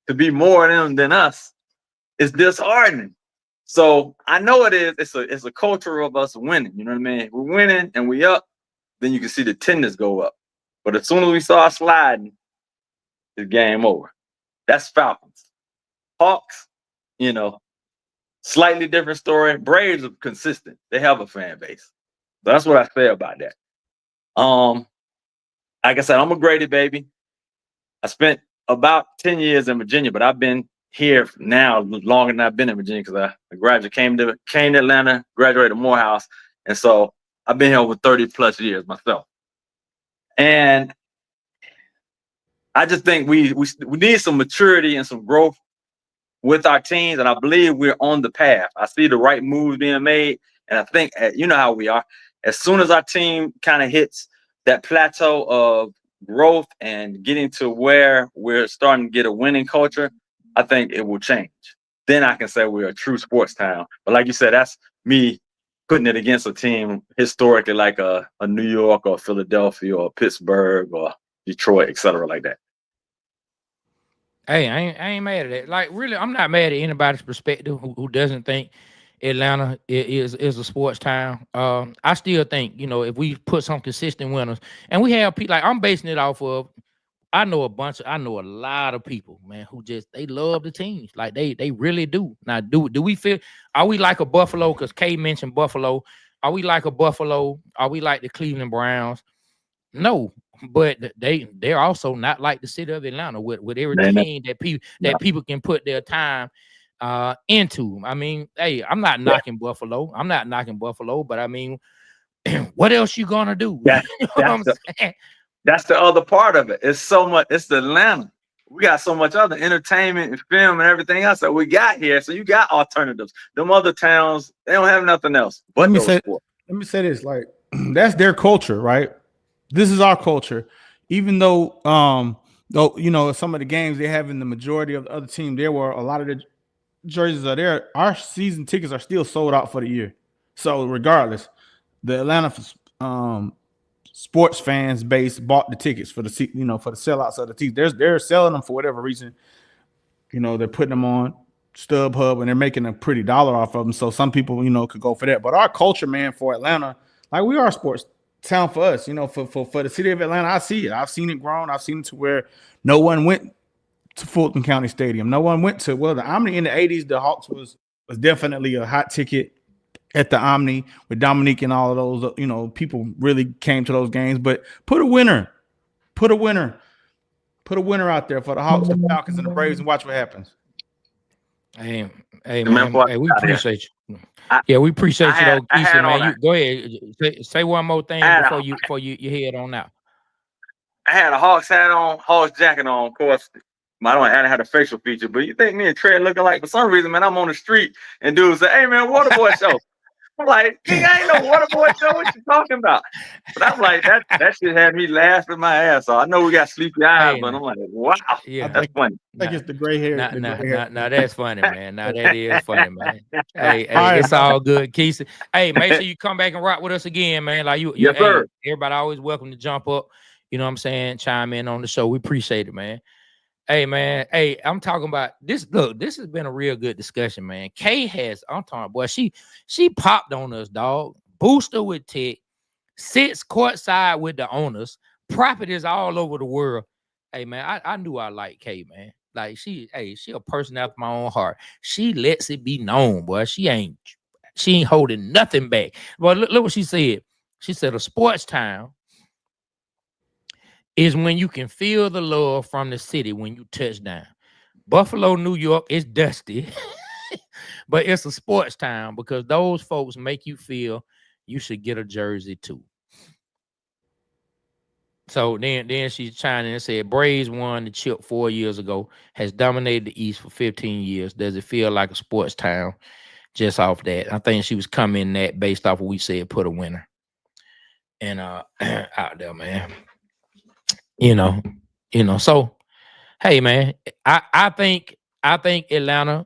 [SPEAKER 4] to be more of them than us, it's disheartening. So I know it is. It's a culture of us winning. You know what I mean? We're winning and we up. Then you can see the attendance go up. But as soon as we start sliding, it's game over. That's Falcons. Hawks, slightly different story. Braves are consistent. They have a fan base. So that's what I say about that. Like I said, I'm a Grady baby. I spent about 10 years in Virginia, but I've been here now longer than I've been in Virginia because I graduated, came to Atlanta, graduated Morehouse, and so I've been here over 30 plus years myself. And I just think we need some maturity and some growth with our teams, and I believe we're on the path. I see the right moves being made, and I think you know how we are. As soon as our team kind of hits that plateau of growth and getting to where we're starting to get a winning culture, I think it will change. Then I can say we're a true sports town. But like you said, that's me putting it against a team historically like a New York or Philadelphia or Pittsburgh or Detroit, et cetera, like that.
[SPEAKER 1] Hey, I ain't mad at that. Like, really, I'm not mad at anybody's perspective who doesn't think, Atlanta is a sports town. I still think, you know, if we put some consistent winners, and we have people like I'm basing it off of. I know a lot of people, man, who just they love the teams. Like they really do. Now, do we feel are we like a Buffalo? Because Kay mentioned Buffalo. Are we like a Buffalo? Are we like the Cleveland Browns? No, but they're also not like the city of Atlanta with every
[SPEAKER 4] Man,
[SPEAKER 1] team that people can put their time into. I mean, hey, I'm not
[SPEAKER 4] yeah,
[SPEAKER 1] knocking Buffalo. I'm not knocking Buffalo, but I mean, what else you gonna do?
[SPEAKER 4] that,
[SPEAKER 1] You know what
[SPEAKER 4] that's
[SPEAKER 1] I'm
[SPEAKER 4] the
[SPEAKER 1] saying?
[SPEAKER 4] that's the other part of it. It's so much. It's the Atlanta. We got so much other entertainment and film and everything else that we got here. So you got alternatives. Them other towns, they don't have nothing else
[SPEAKER 2] Let
[SPEAKER 4] but
[SPEAKER 2] me
[SPEAKER 4] those
[SPEAKER 2] say
[SPEAKER 4] sports.
[SPEAKER 2] let me say this, like that's their culture, right? This is our culture. Even though you know some of the games they have in the majority of the other team, there were a lot of the jerseys are there. Our season tickets are still sold out for the year. So regardless, the Atlanta sports fans base bought the tickets for the for the sellouts of the teams. They're selling them for whatever reason. You know, they're putting them on StubHub and they're making a pretty dollar off of them. So some people, could go for that. But our culture, man, for Atlanta, like we are a sports town for us. For the city of Atlanta, I see it. I've seen it grown. I've seen it to where no one went to Fulton County Stadium. No one went to the Omni in the 80s. The Hawks was definitely a hot ticket at the Omni with Dominique and all of those. People really came to those games. But put a winner out there for the Hawks, the Falcons, and the Braves, and watch what happens.
[SPEAKER 1] Hey,
[SPEAKER 4] And man,
[SPEAKER 1] man.
[SPEAKER 4] before
[SPEAKER 1] Hey, we
[SPEAKER 4] I got here,
[SPEAKER 1] appreciate you.
[SPEAKER 4] I,
[SPEAKER 1] Yeah, we appreciate you though,
[SPEAKER 4] I
[SPEAKER 1] Keisha,
[SPEAKER 4] had
[SPEAKER 1] man.
[SPEAKER 4] on
[SPEAKER 1] You
[SPEAKER 4] a
[SPEAKER 1] go ahead. Say one more
[SPEAKER 4] I
[SPEAKER 1] thing
[SPEAKER 4] had
[SPEAKER 1] before
[SPEAKER 4] a
[SPEAKER 1] you head on out.
[SPEAKER 4] I had a Hawks hat on, Hawks jacket on. Of course, I don't I had a facial feature, but you think me and Trae looking like for some reason, man, I'm on the street and dudes say, "Hey, man, Waterboy show." I'm like, "Nigga, I ain't no Waterboy show. What you talking about?" But I'm like, that shit had me laughing my ass off. I know we got sleepy eyes,
[SPEAKER 1] Hey,
[SPEAKER 4] but
[SPEAKER 1] now,
[SPEAKER 4] I'm like, wow,
[SPEAKER 2] I
[SPEAKER 1] yeah.
[SPEAKER 4] that's
[SPEAKER 2] think
[SPEAKER 4] funny.
[SPEAKER 2] I think
[SPEAKER 1] Nah,
[SPEAKER 2] it's the gray hair.
[SPEAKER 1] nah,
[SPEAKER 2] The
[SPEAKER 1] nah,
[SPEAKER 2] gray hair.
[SPEAKER 1] nah, nah. That's funny, man. Now that is funny, man. Hey,
[SPEAKER 2] All
[SPEAKER 1] hey,
[SPEAKER 2] right,
[SPEAKER 1] it's
[SPEAKER 2] man.
[SPEAKER 1] all good, Keisha. Hey, make sure you come back and rock with us again, man. Like you,
[SPEAKER 4] Yes,
[SPEAKER 1] hey,
[SPEAKER 4] sir.
[SPEAKER 1] everybody always welcome to jump up. You know what I'm saying? Chime in on the show. We appreciate it, man. Hey, man. Hey, I'm talking about this. Look, this has been a real good discussion, man. Kay has, I'm talking, boy, she popped on us, dog. Booster with Tech, sits courtside with the owners, properties all over the world. Hey, man, I knew I liked Kay, man. Like she a person after my own heart. She lets it be known, boy. She ain't holding nothing back. But look what she said. She said a sports town is when you can feel the love from the city when you touch down. Buffalo, New York is dusty, but it's a sports town because those folks make you feel you should get a jersey too. So then she chimed in and said, Braves won the chip 4 years ago, has dominated the East for 15 years. Does it feel like a sports town just off that? I think she was coming that based off what we said, put a winner. And out there, man. You know, so hey man, I think Atlanta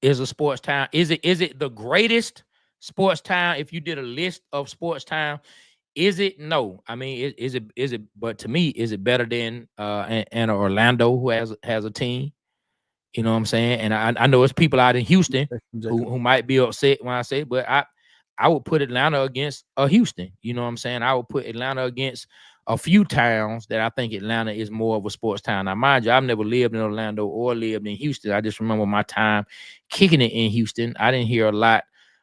[SPEAKER 1] is a sports town. Is it the greatest sports town? If you did a list of sports town, is it? No. I mean, is it? But to me, is it better than and Orlando who has a team? You know what I'm saying? And I know it's people out in Houston who might be upset when I say, it, but I would put Atlanta against Houston. You know what I'm saying? I would put Atlanta against a few towns that I think Atlanta is more of a sports town. Now, mind you, I've never lived in Orlando or lived in Houston. I just remember my time kicking it in Houston. I didn't hear a lot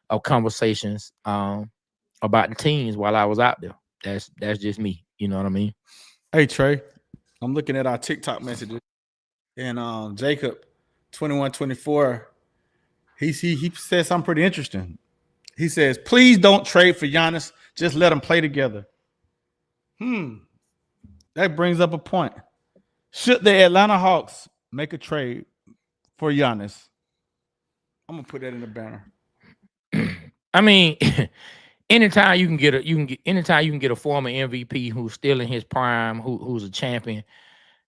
[SPEAKER 1] of conversations about the teams while I was out there. That's just me. You know what I mean?
[SPEAKER 2] Hey Trey, I'm looking at our TikTok messages, and Jacob 2124, he said something pretty interesting. He says, "Please don't trade for Giannis. Just let them play together." That brings up a point. Should the Atlanta Hawks make a trade for Giannis? I'm gonna put that in the banner.
[SPEAKER 1] I mean, anytime you can get a former MVP who's still in his prime, who's a champion,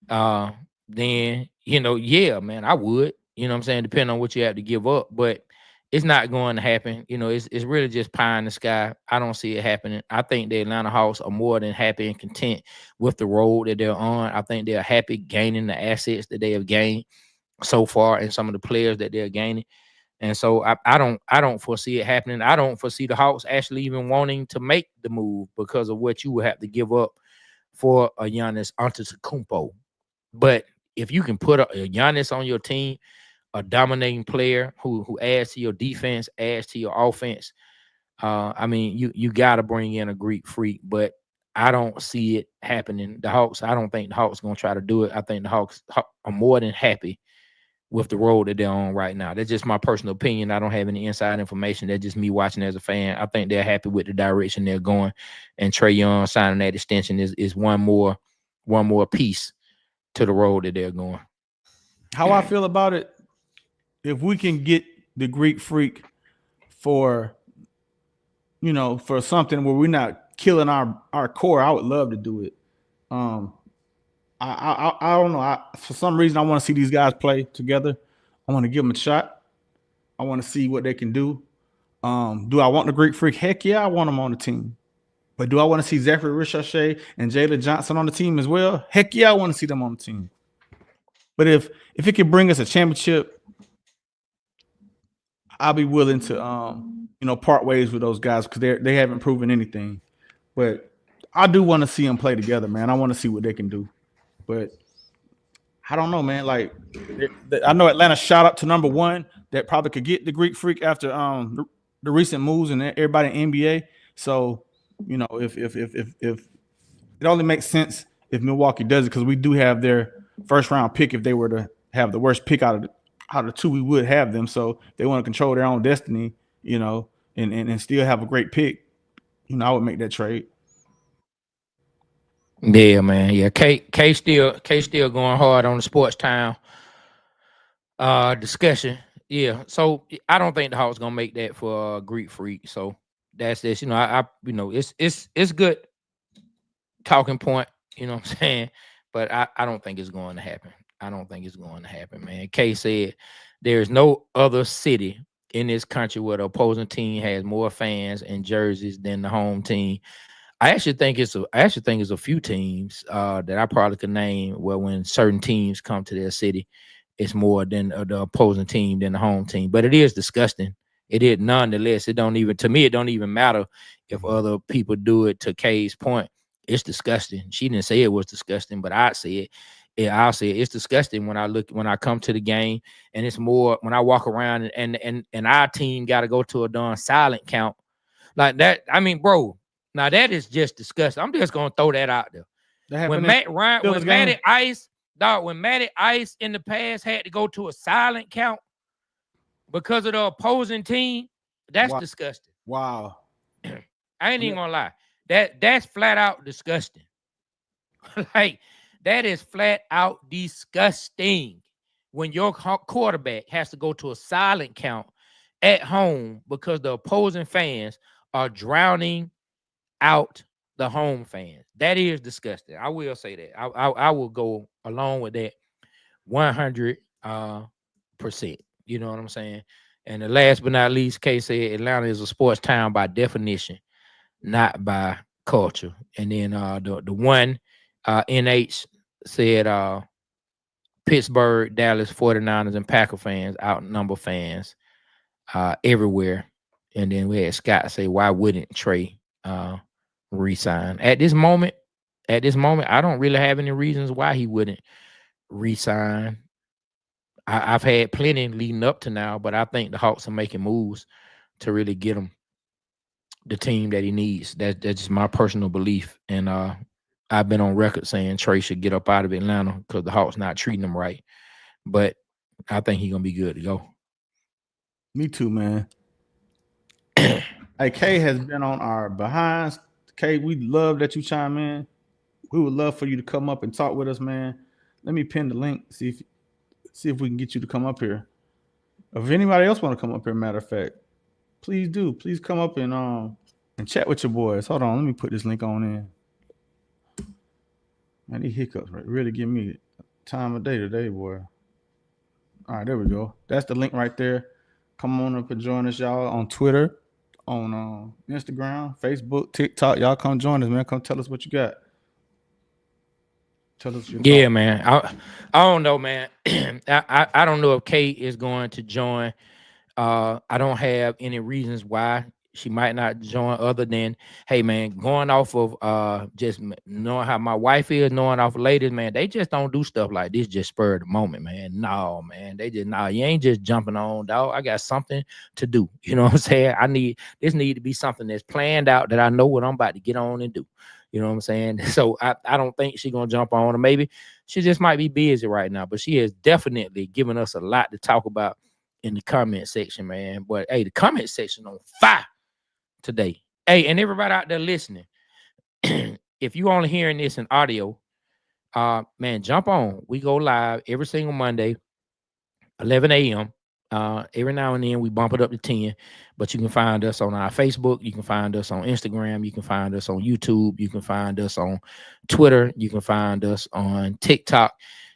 [SPEAKER 1] then yeah, man, I would. You know what I'm saying? Depending on what you have to give up, but it's not going to happen. It's really just pie in the sky. I don't see it happening. I think the Atlanta Hawks are more than happy and content with the road that they're on. I think they're happy gaining the assets that they have gained so far and some of the players that they're gaining. And so I don't foresee it happening. I don't foresee the Hawks actually even wanting to make the move because of what you would have to give up for a Giannis Antetokounmpo. But if you can put a Giannis on your team, a dominating player who adds to your defense, adds to your offense, I mean, you got to bring in a Greek freak, but I don't see it happening. The Hawks, I don't think the Hawks going to try to do it. I think the Hawks are more than happy with the road that they're on right now. That's just my personal opinion. I don't have any inside information. That's just me watching as a fan. I think they're happy with the direction they're going, and Trae Young signing that extension is one more piece to the road that they're going.
[SPEAKER 2] How I feel about it, if we can get the Greek freak for, for something where we're not killing our core, I would love to do it. I don't know. For some reason, I want to see these guys play together. I want to give them a shot. I want to see what they can do. Do I want the Greek freak? Heck yeah, I want them on the team. But do I want to see Zachary Ricochet and Jalen Johnson on the team as well? Heck yeah, I want to see them on the team. But if it can bring us a championship, I'll be willing to part ways with those guys because they haven't proven anything. But I do want to see them play together, man. I want to see what they can do. But I don't know, man. Like I know Atlanta shout out to number one that probably could get the Greek freak after the recent moves and everybody in NBA. So if it only makes sense if Milwaukee does it because we do have their first round pick. If they were to have the worst pick out of the two, we would have them. So they want to control their own destiny, and still have a great pick. I would make that trade.
[SPEAKER 1] Yeah, man. Yeah, K still going hard on the sports town discussion. Yeah, so I don't think the Hawks gonna make that for a Greek freak. So that's this. It's good talking point. You know what I'm saying? But I don't think it's going to happen. I don't think it's going to happen, man. K said there's no other city in this country where the opposing team has more fans and jerseys than the home team. I actually think it's a few teams that I probably could name where when certain teams come to their city, it's more than the opposing team than the home team. But it is disgusting. It is nonetheless. It don't even matter if other people do it. To Kay's point, it's disgusting. She didn't say it was disgusting, but I'd say it. Yeah, I'll say it. It's disgusting when I come to the game, and it's more when I walk around and our team got to go to a darn silent count like that. I mean, bro. Now that is just disgusting. I'm just gonna throw that out there. When Matty Ice in the past had to go to a silent count because of the opposing team, that's disgusting.
[SPEAKER 2] Wow.
[SPEAKER 1] I ain't even gonna lie. That's flat out disgusting. Like that is flat out disgusting when your quarterback has to go to a silent count at home because the opposing fans are drowning out the home fans. That is disgusting. I will say that. I will go along with that 100%. You know what I'm saying? And the last but not least, Kay said Atlanta is a sports town by definition, not by culture. And then the one NH said Pittsburgh, Dallas, 49ers, and Packer fans outnumber fans everywhere. And then we had Scott say, why wouldn't Trae resign at this moment? I don't really have any reasons why he wouldn't resign. I've had plenty leading up to now, but I think the Hawks are making moves to really get him the team that he needs. That's just my personal belief, and I've been on record saying Trae should get up out of Atlanta because the Hawks not treating him right. But I think he's gonna be good to go.
[SPEAKER 2] Me too, man. Hey, Kay has been on our behinds. Kay, we love that you chime in. We would love for you to come up and talk with us, man. Let me pin the link. See if we can get you to come up here. If anybody else want to come up here, matter of fact, please do. Please come up and chat with your boys. Hold on, let me put this link on in. Man, these hiccups really give me time of day today, boy. All right, there we go. That's the link right there. Come on up and join us, y'all, on Twitter, on Instagram, Facebook, TikTok. Y'all come join us, man. Come tell us what you got. Tell us your thoughts.
[SPEAKER 1] Man. I don't know, man. I don't know if Kate is going to join I don't have any reasons why she might not join other than, hey man, going off of just knowing how my wife is, knowing off of ladies, man, they just don't do stuff like this just spur of the moment, man. No, man, they just you ain't just jumping on, dog. I got something to do. You know what I'm saying? This need to be something that's planned out that I know what I'm about to get on and do. You know what I'm saying? So I don't think she's gonna jump on, or maybe she just might be busy right now, but she has definitely given us a lot to talk about in the comment section, man. But hey, the comment section on fire today. Hey, and everybody out there listening, if you only hearing this in audio, man, jump on. We go live every single Monday, 11 a.m. Every now and then we bump it up to 10, but you can find us on our Facebook, you can find us on Instagram, you can find us on YouTube, you can find us on Twitter, you can find us on TikTok,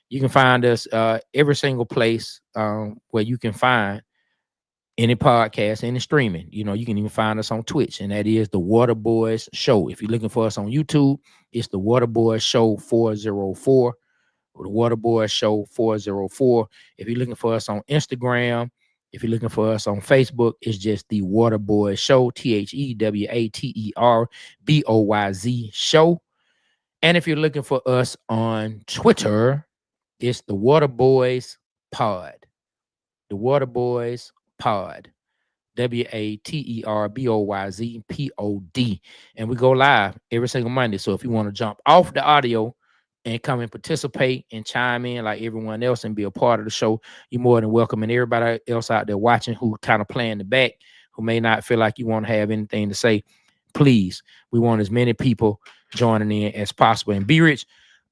[SPEAKER 1] you can find us every single place where you can find any podcast, any streaming. You know, you can even find us on Twitch, and that is the Water Boys Show. If you're looking for us on YouTube, it's the Water Boys Show 404. The Water Boys Show 404. If you're looking for us on Instagram, if you're looking for us on Facebook, it's just the Water Boys Show, TheWaterBoyz Show. And if you're looking for us on Twitter, it's the Water Boys Pod. The Water Boys Pod. WaterBoyzPod. And we go live every single Monday. So if you want to jump off the audio and come and participate and chime in like everyone else and be a part of the show, you're more than welcome. And everybody else out there watching who kind of playing the back, who may not feel like you want to have anything to say, please, we want as many people joining in as possible. And Be Rich,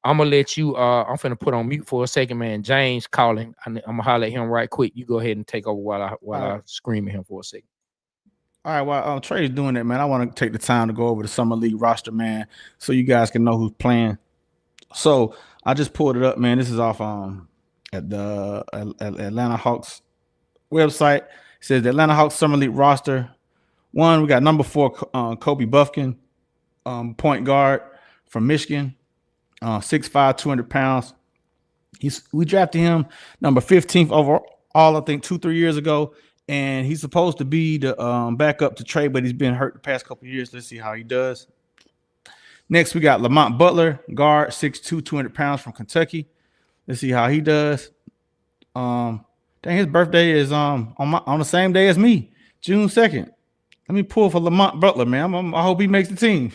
[SPEAKER 1] I'm gonna let you. I'm finna put on mute for a second, man. James calling. I'm gonna holler at him right quick. You go ahead and take over while I scream at him for a second.
[SPEAKER 2] All right, while Trae's doing that, man, I want to take the time to go over the Summer League roster, man, so you guys can know who's playing. So I just pulled it up, man. This is off at the Atlanta Hawks website. It says the Atlanta Hawks Summer League roster. One, we got number 4, Kobe Buffkin, point guard from Michigan. 6'5", 200 pounds. We drafted him number 15th overall, I think 2-3 years ago, and he's supposed to be the backup to Trae, but he's been hurt the past couple of years. Let's see how he does. Next, we got Lamont Butler, guard, 6'2", 200 pounds from Kentucky. Let's see how he does. Dang, his birthday is on the same day as me, June 2nd. Let me pull for Lamont Butler, man. I hope he makes the team.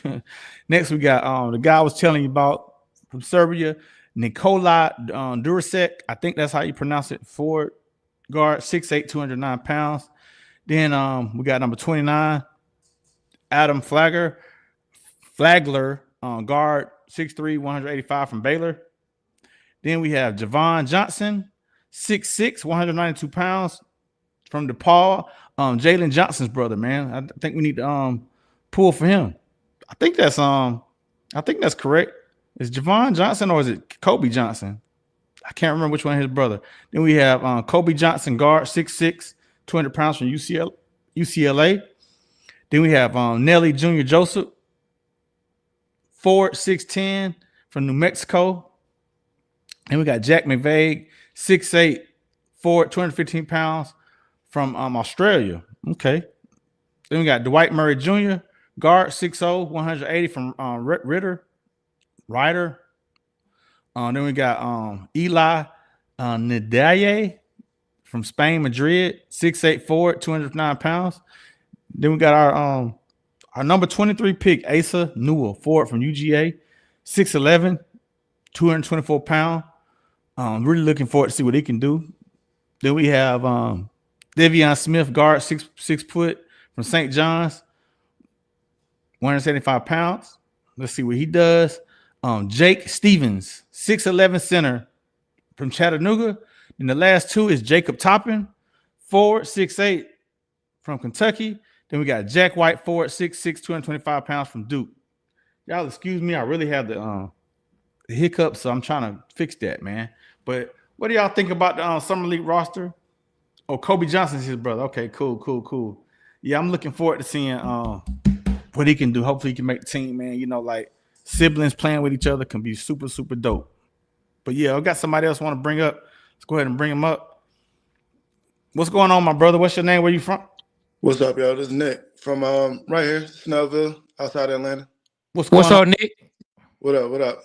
[SPEAKER 2] Next, we got the guy I was telling you about from Serbia, Nikola Durasek. I think that's how you pronounce it. Forward guard, 6'8", 209 pounds. Then we got number 29, Adam Flagler, guard, 6'3", 185 from Baylor. Then we have Javon Johnson, 6'6", 192 pounds from DePaul. Jalen Johnson's brother, man. I think we need to pull for him. I think that's correct. Is Javon Johnson or is it Kobe Johnson? I can't remember which one is his brother. Then we have Kobe Johnson, guard, 6'6", 200 pounds from UCLA. Then we have Nelly Jr. Joseph, forward, 6'10", from New Mexico. And we got Jack McVeigh, 6'8", forward, 215 pounds from Australia. Okay. Then we got Dwight Murray Jr., guard, 6'0", 180 from Ryder. Then we got Eli Nadaye from Spain, Madrid, 6'8", forward, 209 pounds. Then we got our number 23 pick, Asa Newell, forward from UGA, 6'11", 224 pounds. Really looking forward to see what he can do. Then we have Devion Smith, guard, 6 foot from St. John's, 175 pounds. Let's see what he does. Jake Stevens, 6'11" center from Chattanooga. And the last two is Jacob Toppin, forward, 6'8", from Kentucky. Then we got Jack White, forward, 6'6", 225 pounds from Duke. Y'all excuse me, I really have the hiccups, so I'm trying to fix that, man. But what do y'all think about the Summer League roster? Oh, Kobe Johnson's his brother. Okay, cool. Yeah, I'm looking forward to seeing what he can do. Hopefully he can make the team, man. You know, like siblings playing with each other can be super, super dope. But yeah, I got somebody else want to bring up. Let's go ahead and bring him up. What's going on, my brother? What's your name? Where you from?
[SPEAKER 5] What's up, y'all? This is Nick from right here, Snellville, outside Atlanta.
[SPEAKER 2] What's
[SPEAKER 1] What's
[SPEAKER 2] going on?
[SPEAKER 1] up, Nick?
[SPEAKER 5] What up? What up?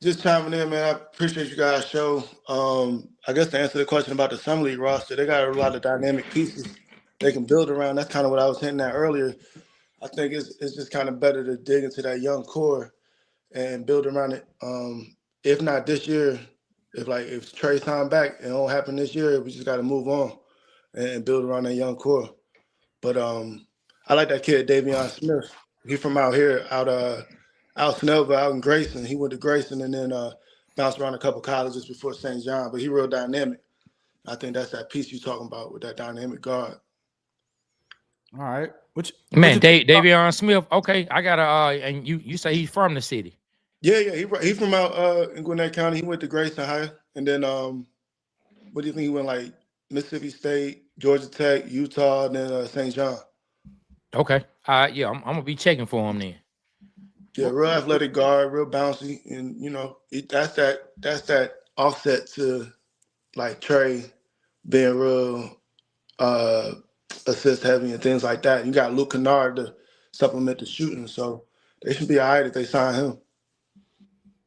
[SPEAKER 5] Just chiming in, man. I appreciate you guys' show. I guess to answer the question about the Summer League roster, they got a lot of dynamic pieces they can build around. That's kind of what I was hinting at earlier. I think it's just kind of better to dig into that young core and build around it. If not this year, if Trae time back, it won't happen this year. We just got to move on and build around that young core. But I like that kid, Davion Smith. He's from out here, out Snellville, out in Grayson. He went to Grayson and then bounced around a couple colleges before St. John. But he real dynamic. I think that's that piece you're talking about with that dynamic guard.
[SPEAKER 2] All right.
[SPEAKER 1] Man, Davion Smith. Okay, I got and you say he's from the city.
[SPEAKER 5] Yeah. He from out in Gwinnett County. He went to Grayson High, and then what do you think he went like? Mississippi State, Georgia Tech, Utah, and then St. John.
[SPEAKER 1] Okay. Yeah, I'm gonna be checking for him then.
[SPEAKER 5] Yeah, real athletic guard, real bouncy, and that's that offset to like Trae being real assist heavy and things like that. You got Luke Kennard to supplement the shooting, so they should be all right if they sign him.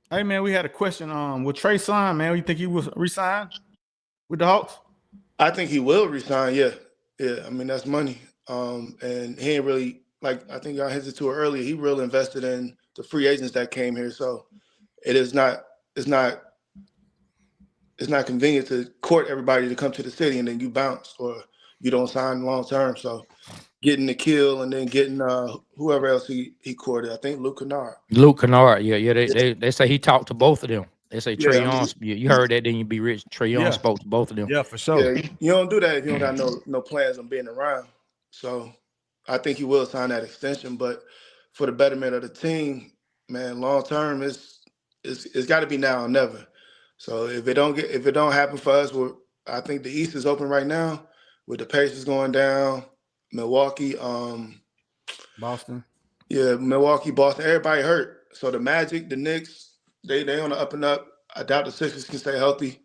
[SPEAKER 2] Hey man, we had a question. With Trae sign, man, you think he will resign with the Hawks?
[SPEAKER 5] I think he will resign. Yeah. I mean that's money. And he ain't really like I think I hinted to it earlier. He really invested in the free agents that came here, so it's not convenient to court everybody to come to the city and then you bounce or you don't sign long term. So getting the kill and then getting whoever else he courted. I think Luke Kennard.
[SPEAKER 1] Yeah. They say he talked to both of them. They say
[SPEAKER 5] Yeah,
[SPEAKER 1] Trae
[SPEAKER 5] I mean,
[SPEAKER 1] Young. You heard that? Then you be rich. Trae Young spoke to both of them.
[SPEAKER 2] Yeah, for sure.
[SPEAKER 5] Yeah, you don't do that if you don't got no plans on being around. So I think he will sign that extension. But for the betterment of the team, man, long term it's got to be now or never. So if it don't happen for us, I think the East is open right now with the Pacers going down, Milwaukee,
[SPEAKER 2] Boston.
[SPEAKER 5] Yeah, Milwaukee, Boston, everybody hurt. So the Magic, the Knicks, they on the up and up. I doubt the Sixers can stay healthy.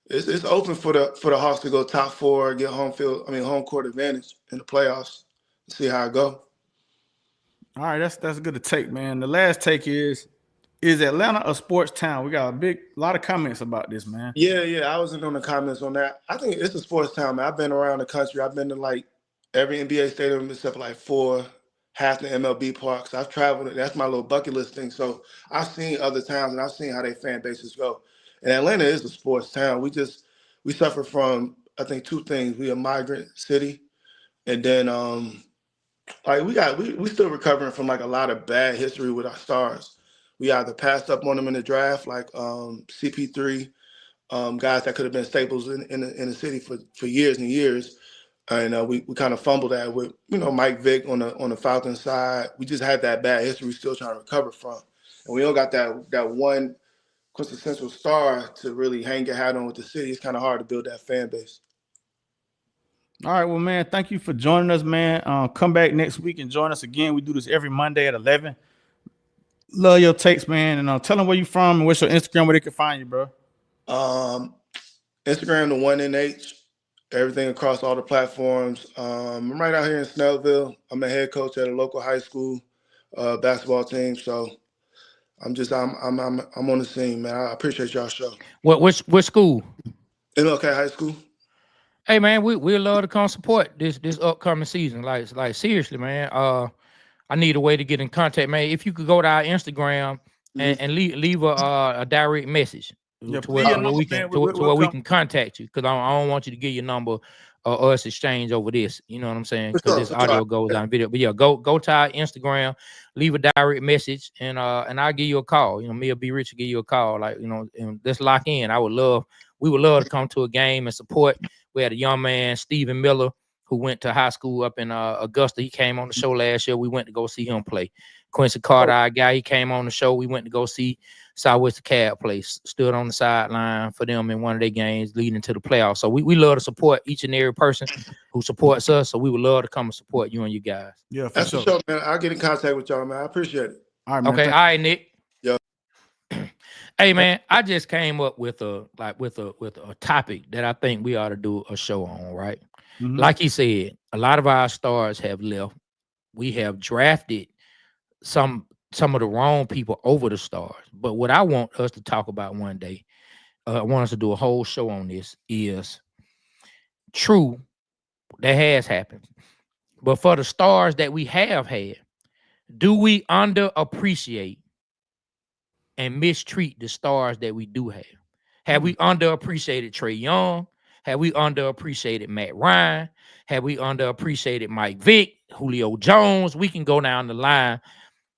[SPEAKER 5] It's open for the Hawks to go top four, get home court advantage in the playoffs. See how it go.
[SPEAKER 2] All right, that's good to take, man. The last take is Atlanta a sports town? We got a lot of comments about this, man.
[SPEAKER 5] Yeah. I wasn't on the comments on that. I think it's a sports town, man. I've been around the country. I've been to like every NBA stadium except like 4, half the MLB parks. I've traveled. That's my little bucket list thing. So I've seen other towns and I've seen how their fan bases go. And Atlanta is a sports town. We suffer from I think 2 things. We a migrant city, and then like we still recovering from like a lot of bad history with our stars. We either passed up on them in the draft, like CP3, guys that could have been staples in the city for years and years. And we kind of fumbled that with Mike Vick on the Falcons side. We just had that bad history, still trying to recover from, and we don't got that one quintessential star to really hang your hat on with the city. It's kind of hard to build that fan base.
[SPEAKER 2] All right, well, man, thank you for joining us, man. Come back next week and join us again. We do this every Monday at 11. Love your takes, man, and tell them where you from and what's your Instagram where they can find you, bro.
[SPEAKER 5] Instagram, the 1NH. Everything across all the platforms. I'm right out here in Snellville. I'm a head coach at a local high school basketball team. So I'm on the scene, man. I appreciate y'all show.
[SPEAKER 1] What school?
[SPEAKER 5] MLK High School.
[SPEAKER 1] Hey man, we love to come support this upcoming season. Like seriously, man. I need a way to get in contact, man. If you could go to our Instagram and leave a direct message.
[SPEAKER 2] Yeah,
[SPEAKER 1] to where we can contact you, because I don't want you to give your number or us exchange over this. You know what I'm saying? Because this audio goes on video. But yeah, go to our Instagram, leave a direct message, and I'll give you a call. Me or B Rich will give you a call. And let's lock in. We would love to come to a game and support. We had a young man, Stephen Miller, who went to high school up in Augusta. He came on the show last year. We went to go see him play. Quincy Carter, our guy, he came on the show. We went to go see Southwest Cab play. Stood on the sideline for them in one of their games leading to the playoffs. So we love to support each and every person who supports us. So we would love to come and support you and you guys.
[SPEAKER 2] Yeah,
[SPEAKER 5] that's for sure, man. I'll get in contact with y'all, man. I appreciate it.
[SPEAKER 2] All right, man.
[SPEAKER 1] Okay, all right, Nick.
[SPEAKER 5] Yeah.
[SPEAKER 1] Hey man, I just came up with a topic that I think we ought to do a show on, right?
[SPEAKER 2] Mhm.
[SPEAKER 1] Like he said, a lot of our stars have left. We have drafted some of the wrong people over the stars. But what I want us to talk about one day, I want us to do a whole show on this, is true that has happened. But for the stars that we have had, do we underappreciate and mistreat the stars that we do have? Have we underappreciated Trae Young? Have we underappreciated Matt Ryan? Have we underappreciated Mike Vick, Julio Jones? We can go down the line.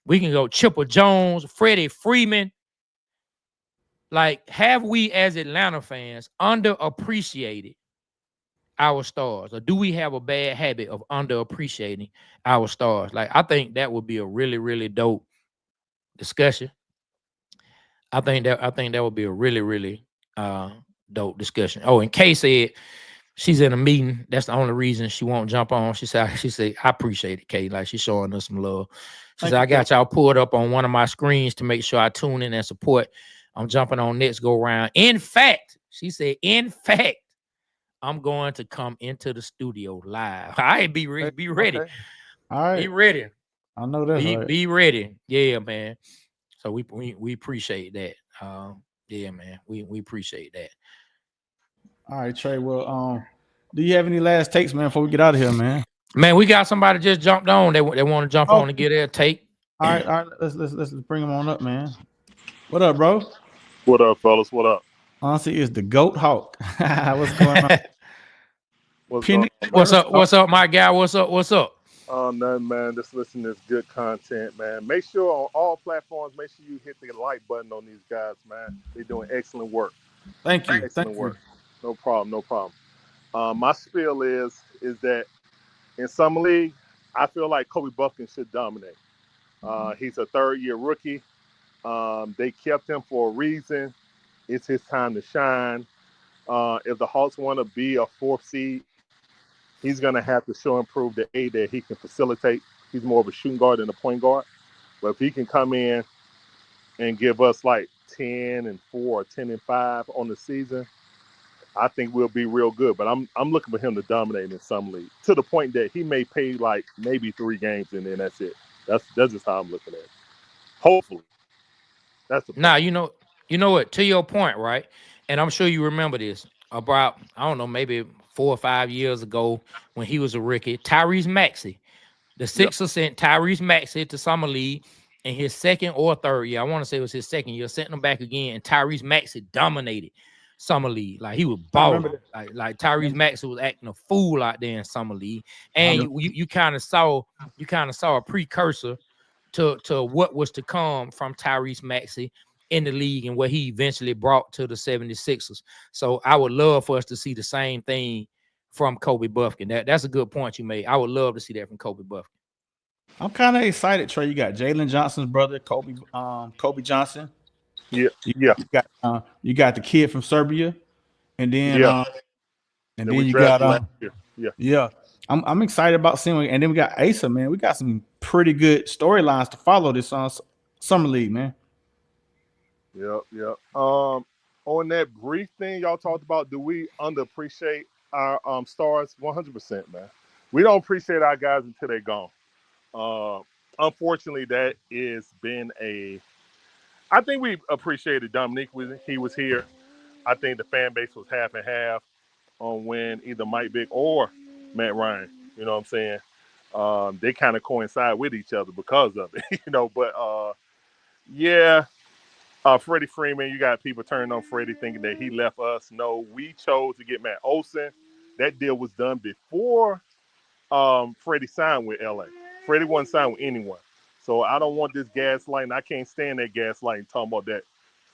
[SPEAKER 1] We can go Chipper Jones, Freddie Freeman. Like, have we as Atlanta fans underappreciated our stars? Or do we have a bad habit of underappreciating our stars? Like, I think that would be a really, really dope discussion. I think that would be a really, really dope discussion. Oh, and Kay said she's in a meeting. That's the only reason she won't jump on. She said, I appreciate it, Kay. Like, she's showing us some love. She
[SPEAKER 2] Thank
[SPEAKER 1] said,
[SPEAKER 2] you,
[SPEAKER 1] I
[SPEAKER 2] Kay.
[SPEAKER 1] got y'all pulled up on one of my screens to make sure I tune in and support. I'm jumping on next go round. In fact, she said, in fact, I'm going to come into the studio live. All right, be ready.
[SPEAKER 2] Okay. All right.
[SPEAKER 1] Be ready.
[SPEAKER 2] I know that's right.
[SPEAKER 1] Be ready. Yeah, man. So we appreciate that. Yeah, man. We appreciate that.
[SPEAKER 2] All right, Trey. Well, do you have any last takes, man, before we get out of here, man?
[SPEAKER 1] Man, we got somebody just jumped on. They want to jump
[SPEAKER 2] Oh,
[SPEAKER 1] on and get their take.
[SPEAKER 2] all right, all right. Let's bring them on up, man. What up, bro?
[SPEAKER 6] What up, fellas? What up?
[SPEAKER 2] Honestly, it's the Goat Hawk. What's going on?
[SPEAKER 6] What's going
[SPEAKER 2] Penny
[SPEAKER 6] on,
[SPEAKER 1] What's
[SPEAKER 6] man?
[SPEAKER 1] up? What's up, my guy? What's up? What's up?
[SPEAKER 6] Oh, nothing, man. Just listen to this good content, man. Make sure on all platforms, make sure you hit the like button on these guys, man. They're doing excellent work.
[SPEAKER 2] Thank you.
[SPEAKER 6] Excellent
[SPEAKER 2] Thank you.
[SPEAKER 6] work. No problem. No problem. My spiel is that in some league, I feel like Kobe Buffkin should dominate. He's a third-year rookie. They kept him for a reason. It's his time to shine. If the Hawks want to be a fourth seed, he's going to have to show and prove that he can facilitate. He's more of a shooting guard than a point guard. But if he can come in and give us like 10-4 or 10-5 on the season, I think we'll be real good. But I'm looking for him to dominate in some league to the point that he may pay like maybe 3 games and then that's it. That's just how I'm looking at it. Hopefully, that's the
[SPEAKER 1] Now,
[SPEAKER 6] plan.
[SPEAKER 1] you know what? To your point, right? And I'm sure you remember this about, I don't know, maybe 4 or 5 years ago when he was a rookie. Tyrese Maxey, the
[SPEAKER 6] Yep.
[SPEAKER 1] Sixers sent Tyrese Maxey to summer league in his second or third year. I want to say it was his second year. Sent him back again, and Tyrese Maxey dominated summer league. Like, he was
[SPEAKER 2] I remember
[SPEAKER 1] balling.
[SPEAKER 2] that.
[SPEAKER 1] Like Tyrese Maxey was acting a fool out there in summer league,
[SPEAKER 2] I
[SPEAKER 1] and
[SPEAKER 2] remember.
[SPEAKER 1] you kind of saw a precursor to what was to come from Tyrese Maxey in the league and what he eventually brought to the 76ers. So I would love for us to see the same thing from Kobe Buffkin. That's a good point you made. I would love to see that from Kobe Buffkin.
[SPEAKER 2] I'm kind of excited, Trey. You got Jalen Johnson's brother, Kobe Johnson.
[SPEAKER 6] Yeah.
[SPEAKER 2] You,
[SPEAKER 6] Yeah.
[SPEAKER 2] you got the kid from Serbia, and then
[SPEAKER 6] Yeah.
[SPEAKER 2] and
[SPEAKER 6] That
[SPEAKER 2] then
[SPEAKER 6] we
[SPEAKER 2] you got
[SPEAKER 6] drafted last year. Yeah.
[SPEAKER 2] yeah. I'm excited about seeing, and then we got Asa, man. We got some pretty good storylines to follow this summer league, man.
[SPEAKER 6] Yep, yep. On that brief thing y'all talked about, do we underappreciate our stars? 100%, man. We don't appreciate our guys until they're gone. Uh, Unfortunately, that has been a. I think we appreciated Dominique when he was here. I think the fan base was half and half on when either Mike Vick or Matt Ryan. You know what I'm saying? They kind of coincide with each other because of it, you know. But yeah, Freddie Freeman, you got people turning on Freddie thinking that he left us. No, we chose to get Matt Olson. That deal was done before Freddie signed with LA. Freddie wasn't signed with anyone. So I don't want this gaslighting. I can't stand that gaslighting talking about that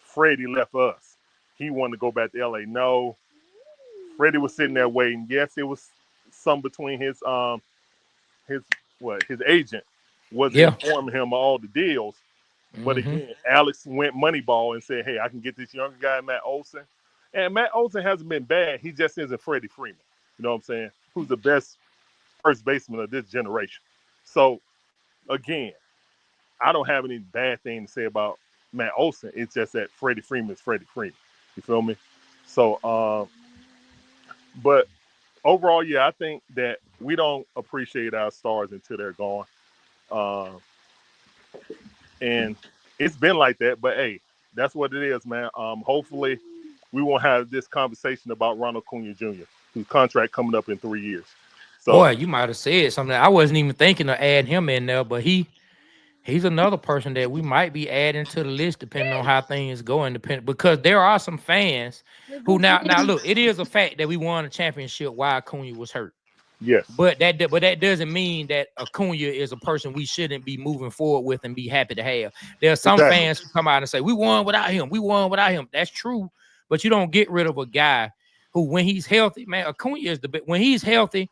[SPEAKER 6] Freddie left us. He wanted to go back to LA. No, Freddie was sitting there waiting. Yes, it was some between his his agent was
[SPEAKER 1] Yeah.
[SPEAKER 6] informing him of all the deals. But
[SPEAKER 1] Mm-hmm.
[SPEAKER 6] again, Alex went Moneyball and said, "Hey, I can get this younger guy, Matt Olson." And Matt Olson hasn't been bad. He just isn't Freddie Freeman. You know what I'm saying? Who's the best first baseman of this generation? So again, I don't have any bad thing to say about Matt Olson. It's just that Freddie Freeman's Freddie Freeman. You feel me? So, but overall, yeah, I think that we don't appreciate our stars until they're gone. Um, and it's been like that, but hey, that's what it is, man. Hopefully, we won't have this conversation about Ronald Acuna Jr., whose contract coming up in 3 years. So,
[SPEAKER 1] Boy, you might have said something. I wasn't even thinking of adding him in there, but he's another person that we might be adding to the list depending on how things go. Because there are some fans who now look, it is a fact that we won a championship while Acuna was hurt.
[SPEAKER 6] yes,
[SPEAKER 1] But that doesn't mean that Acuna is a person we shouldn't be moving forward with and be happy to have. There are some
[SPEAKER 6] exactly.
[SPEAKER 1] fans who come out and say, we won without him. We won without him. That's true. But you don't get rid of a guy who, when he's healthy, man, Acuna is when he's healthy,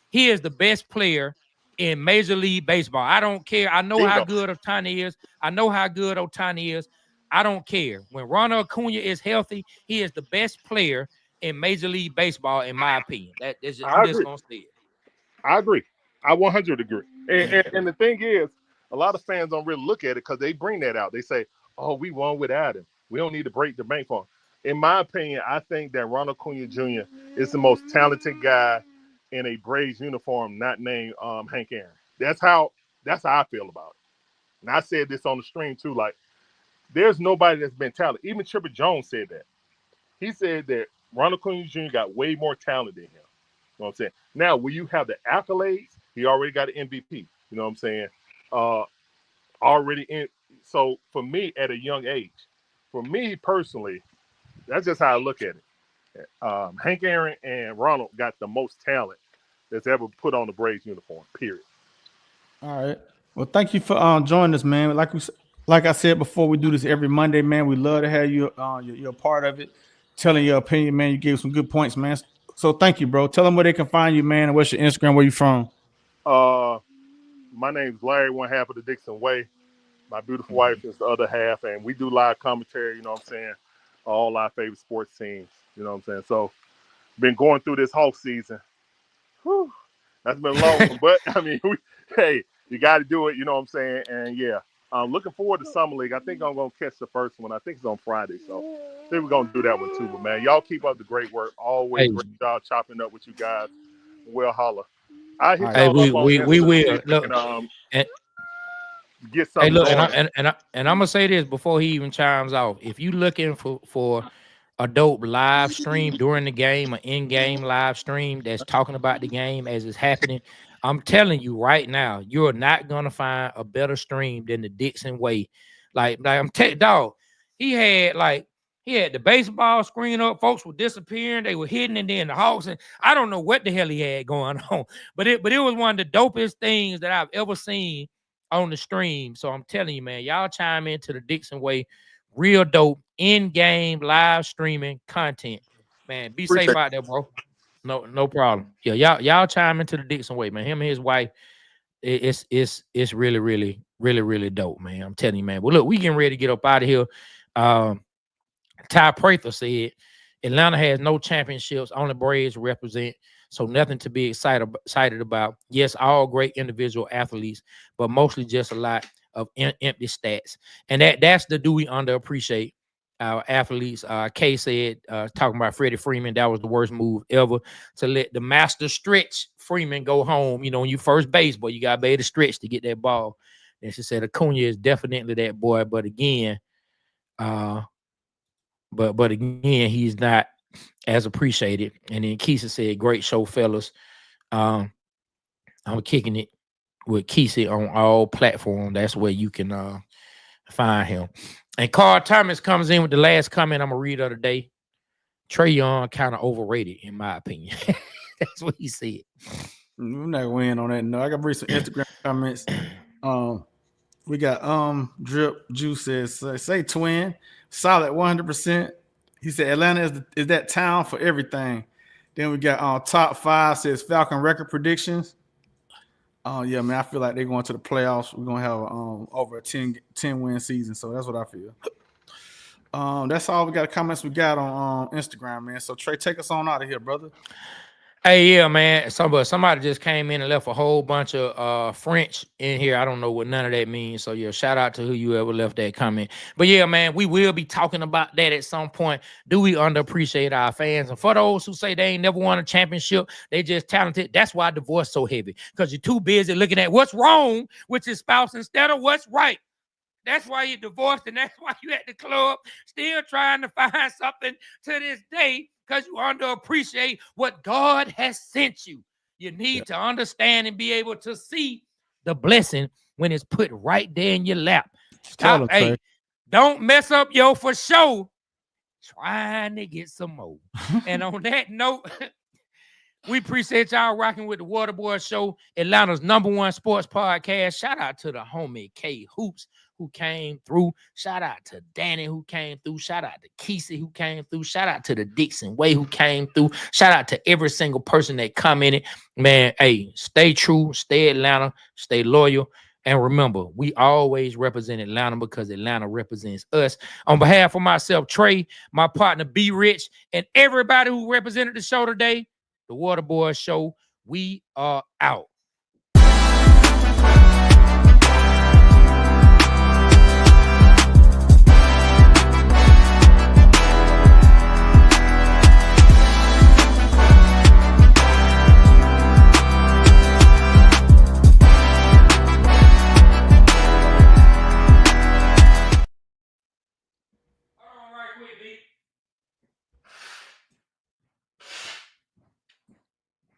[SPEAKER 1] he is the best player in Major League Baseball. I don't care. I know how
[SPEAKER 6] Bingo.
[SPEAKER 1] good Ohtani is. I know how good Ohtani is. I don't care. When Ronald Acuna is healthy, he is the best player in Major League Baseball, in my opinion. I'm
[SPEAKER 6] I
[SPEAKER 1] just
[SPEAKER 6] agree.
[SPEAKER 1] gonna say it.
[SPEAKER 6] I agree. I 100 agree. And the thing is, a lot of fans don't really look at it because they bring that out. They say, "Oh, we won without him. We don't need to break the bank for him." In my opinion, I think that Ronald Acuna Jr. is the most talented guy in a Braves uniform, not named Hank Aaron. That's how I feel about it. And I said this on the stream too. Like, there's nobody that's been talented. Even Chipper Jones said that. He said that Ronald Acuna Jr. got way more talent than him. You know what I'm saying? Now, will you have the accolades? He already got an MVP. You know what I'm saying? Uh, already in. So for me, at a young age, for me personally, that's just how I look at it. Hank Aaron and Ronald got the most talent that's ever put on the Braves uniform. Period.
[SPEAKER 2] All right. Well, thank you for joining us, man. Like I said before, we do this every Monday, man. We love to have you. You're a part of it, telling your opinion, man. You gave some good points, man. So thank you, bro. Tell them where they can find you, man. And what's your Instagram? Where you from?
[SPEAKER 6] Uh, my name's Larry, one half of the Dixon Way. My beautiful wife is the other half, and we do live commentary. You know what I'm saying? All our favorite sports teams. You know what I'm saying? So, been going through this whole season. Whew, that's been a long one, but I mean, hey, you got to do it. You know what I'm saying? And yeah, I'm looking forward to Summer League. I think I'm gonna catch the first one. I think it's on Friday, so I think we're gonna do that one too. But man, y'all keep up the great work. Always
[SPEAKER 1] Hey,
[SPEAKER 6] great job chopping up with you guys. Well, holla. I hit
[SPEAKER 2] All right.
[SPEAKER 1] hey,
[SPEAKER 6] y'all up on
[SPEAKER 1] we
[SPEAKER 6] Insta
[SPEAKER 1] will
[SPEAKER 6] and
[SPEAKER 1] look. And,
[SPEAKER 6] get
[SPEAKER 1] hey,
[SPEAKER 6] something
[SPEAKER 1] look,
[SPEAKER 6] going.
[SPEAKER 1] and I'm gonna say this before he even chimes off. If you looking for a dope live stream during the game, an in-game live stream that's talking about the game as it's happening, I'm telling you right now, you're not gonna find a better stream than the Dixon Way. Like I'm dog. He had the baseball screen up. Folks were disappearing. They were hidden, and then the Hawks. And I don't know what the hell he had going on, but it was one of the dopest things that I've ever seen on the stream. So I'm telling you, man, y'all chime into the Dixon Way. Real dope in-game live streaming content. Man, be safe
[SPEAKER 6] Appreciate
[SPEAKER 1] out there, bro. No problem. Yeah, y'all chime into the Dixon Way, man. Him and his wife, it's really dope, man. I'm telling you, man. Well, look, we getting ready to get up out of here. Ty Prather said Atlanta has no championships, only Braves represent, so nothing to be excited about. Yes, all great individual athletes, but mostly just a lot of empty stats. And that's the do we underappreciate our athletes. Kay said, talking about Freddie Freeman, that was the worst move ever to let the master stretch Freeman go home. You know, when you first base, but you got to be able to stretch to get that ball. And she said Acuna is definitely that boy, but again, but again, he's not as appreciated. And then Keisha said, "Great show, fellas. Um, I'm kicking it with Keisha on all platforms. That's where you can find him." And Carl Thomas comes in with the last comment I'm gonna read of the day. Trae Young kind of overrated, in my opinion. That's what he said.
[SPEAKER 2] I'm not weighing on that. No, I got to read some Instagram comments. We got Drip Juice says say twin solid 100%. He said Atlanta is that town for everything. Then we got top 5 says Falcon record predictions. Yeah, man, I feel like they're going to the playoffs. We're gonna have over a 10 win season. So that's what I feel. That's all we got comments we got on Instagram, man. So Trae, take us on out of here, brother.
[SPEAKER 1] Hey, yeah, man. Somebody just came in and left a whole bunch of French in here. I don't know what none of that means. So yeah, shout out to who you ever left that comment. But yeah, man, we will be talking about that at some point. Do we underappreciate our fans? And for those who say they ain't never won a championship, they just talented. That's why divorce so heavy. Because you're too busy looking at what's wrong with your spouse instead of what's right. That's why you're divorced, and that's why you at the club still trying to find something to this day, because you underappreciate what God has sent you. You need to understand and be able to see the blessing when it's put right there in your lap.
[SPEAKER 2] Tell
[SPEAKER 1] Stop,
[SPEAKER 2] them, Trae.
[SPEAKER 1] don't mess up your for sure trying to get some more. And on that note, we appreciate y'all rocking with the Waterboy Show, Atlanta's #1 sports podcast. Shout out to the homie K Hoops who came through. Shout out to Danny who came through. Shout out to Kesey who came through. Shout out to the Dixon Way who came through. Shout out to every single person that commented. Man, hey, stay true, stay Atlanta, stay loyal. And remember, we always represent Atlanta because Atlanta represents us. On behalf of myself, Trae, my partner, B Rich, and everybody who represented the show today, the Waterboy Show, we are out.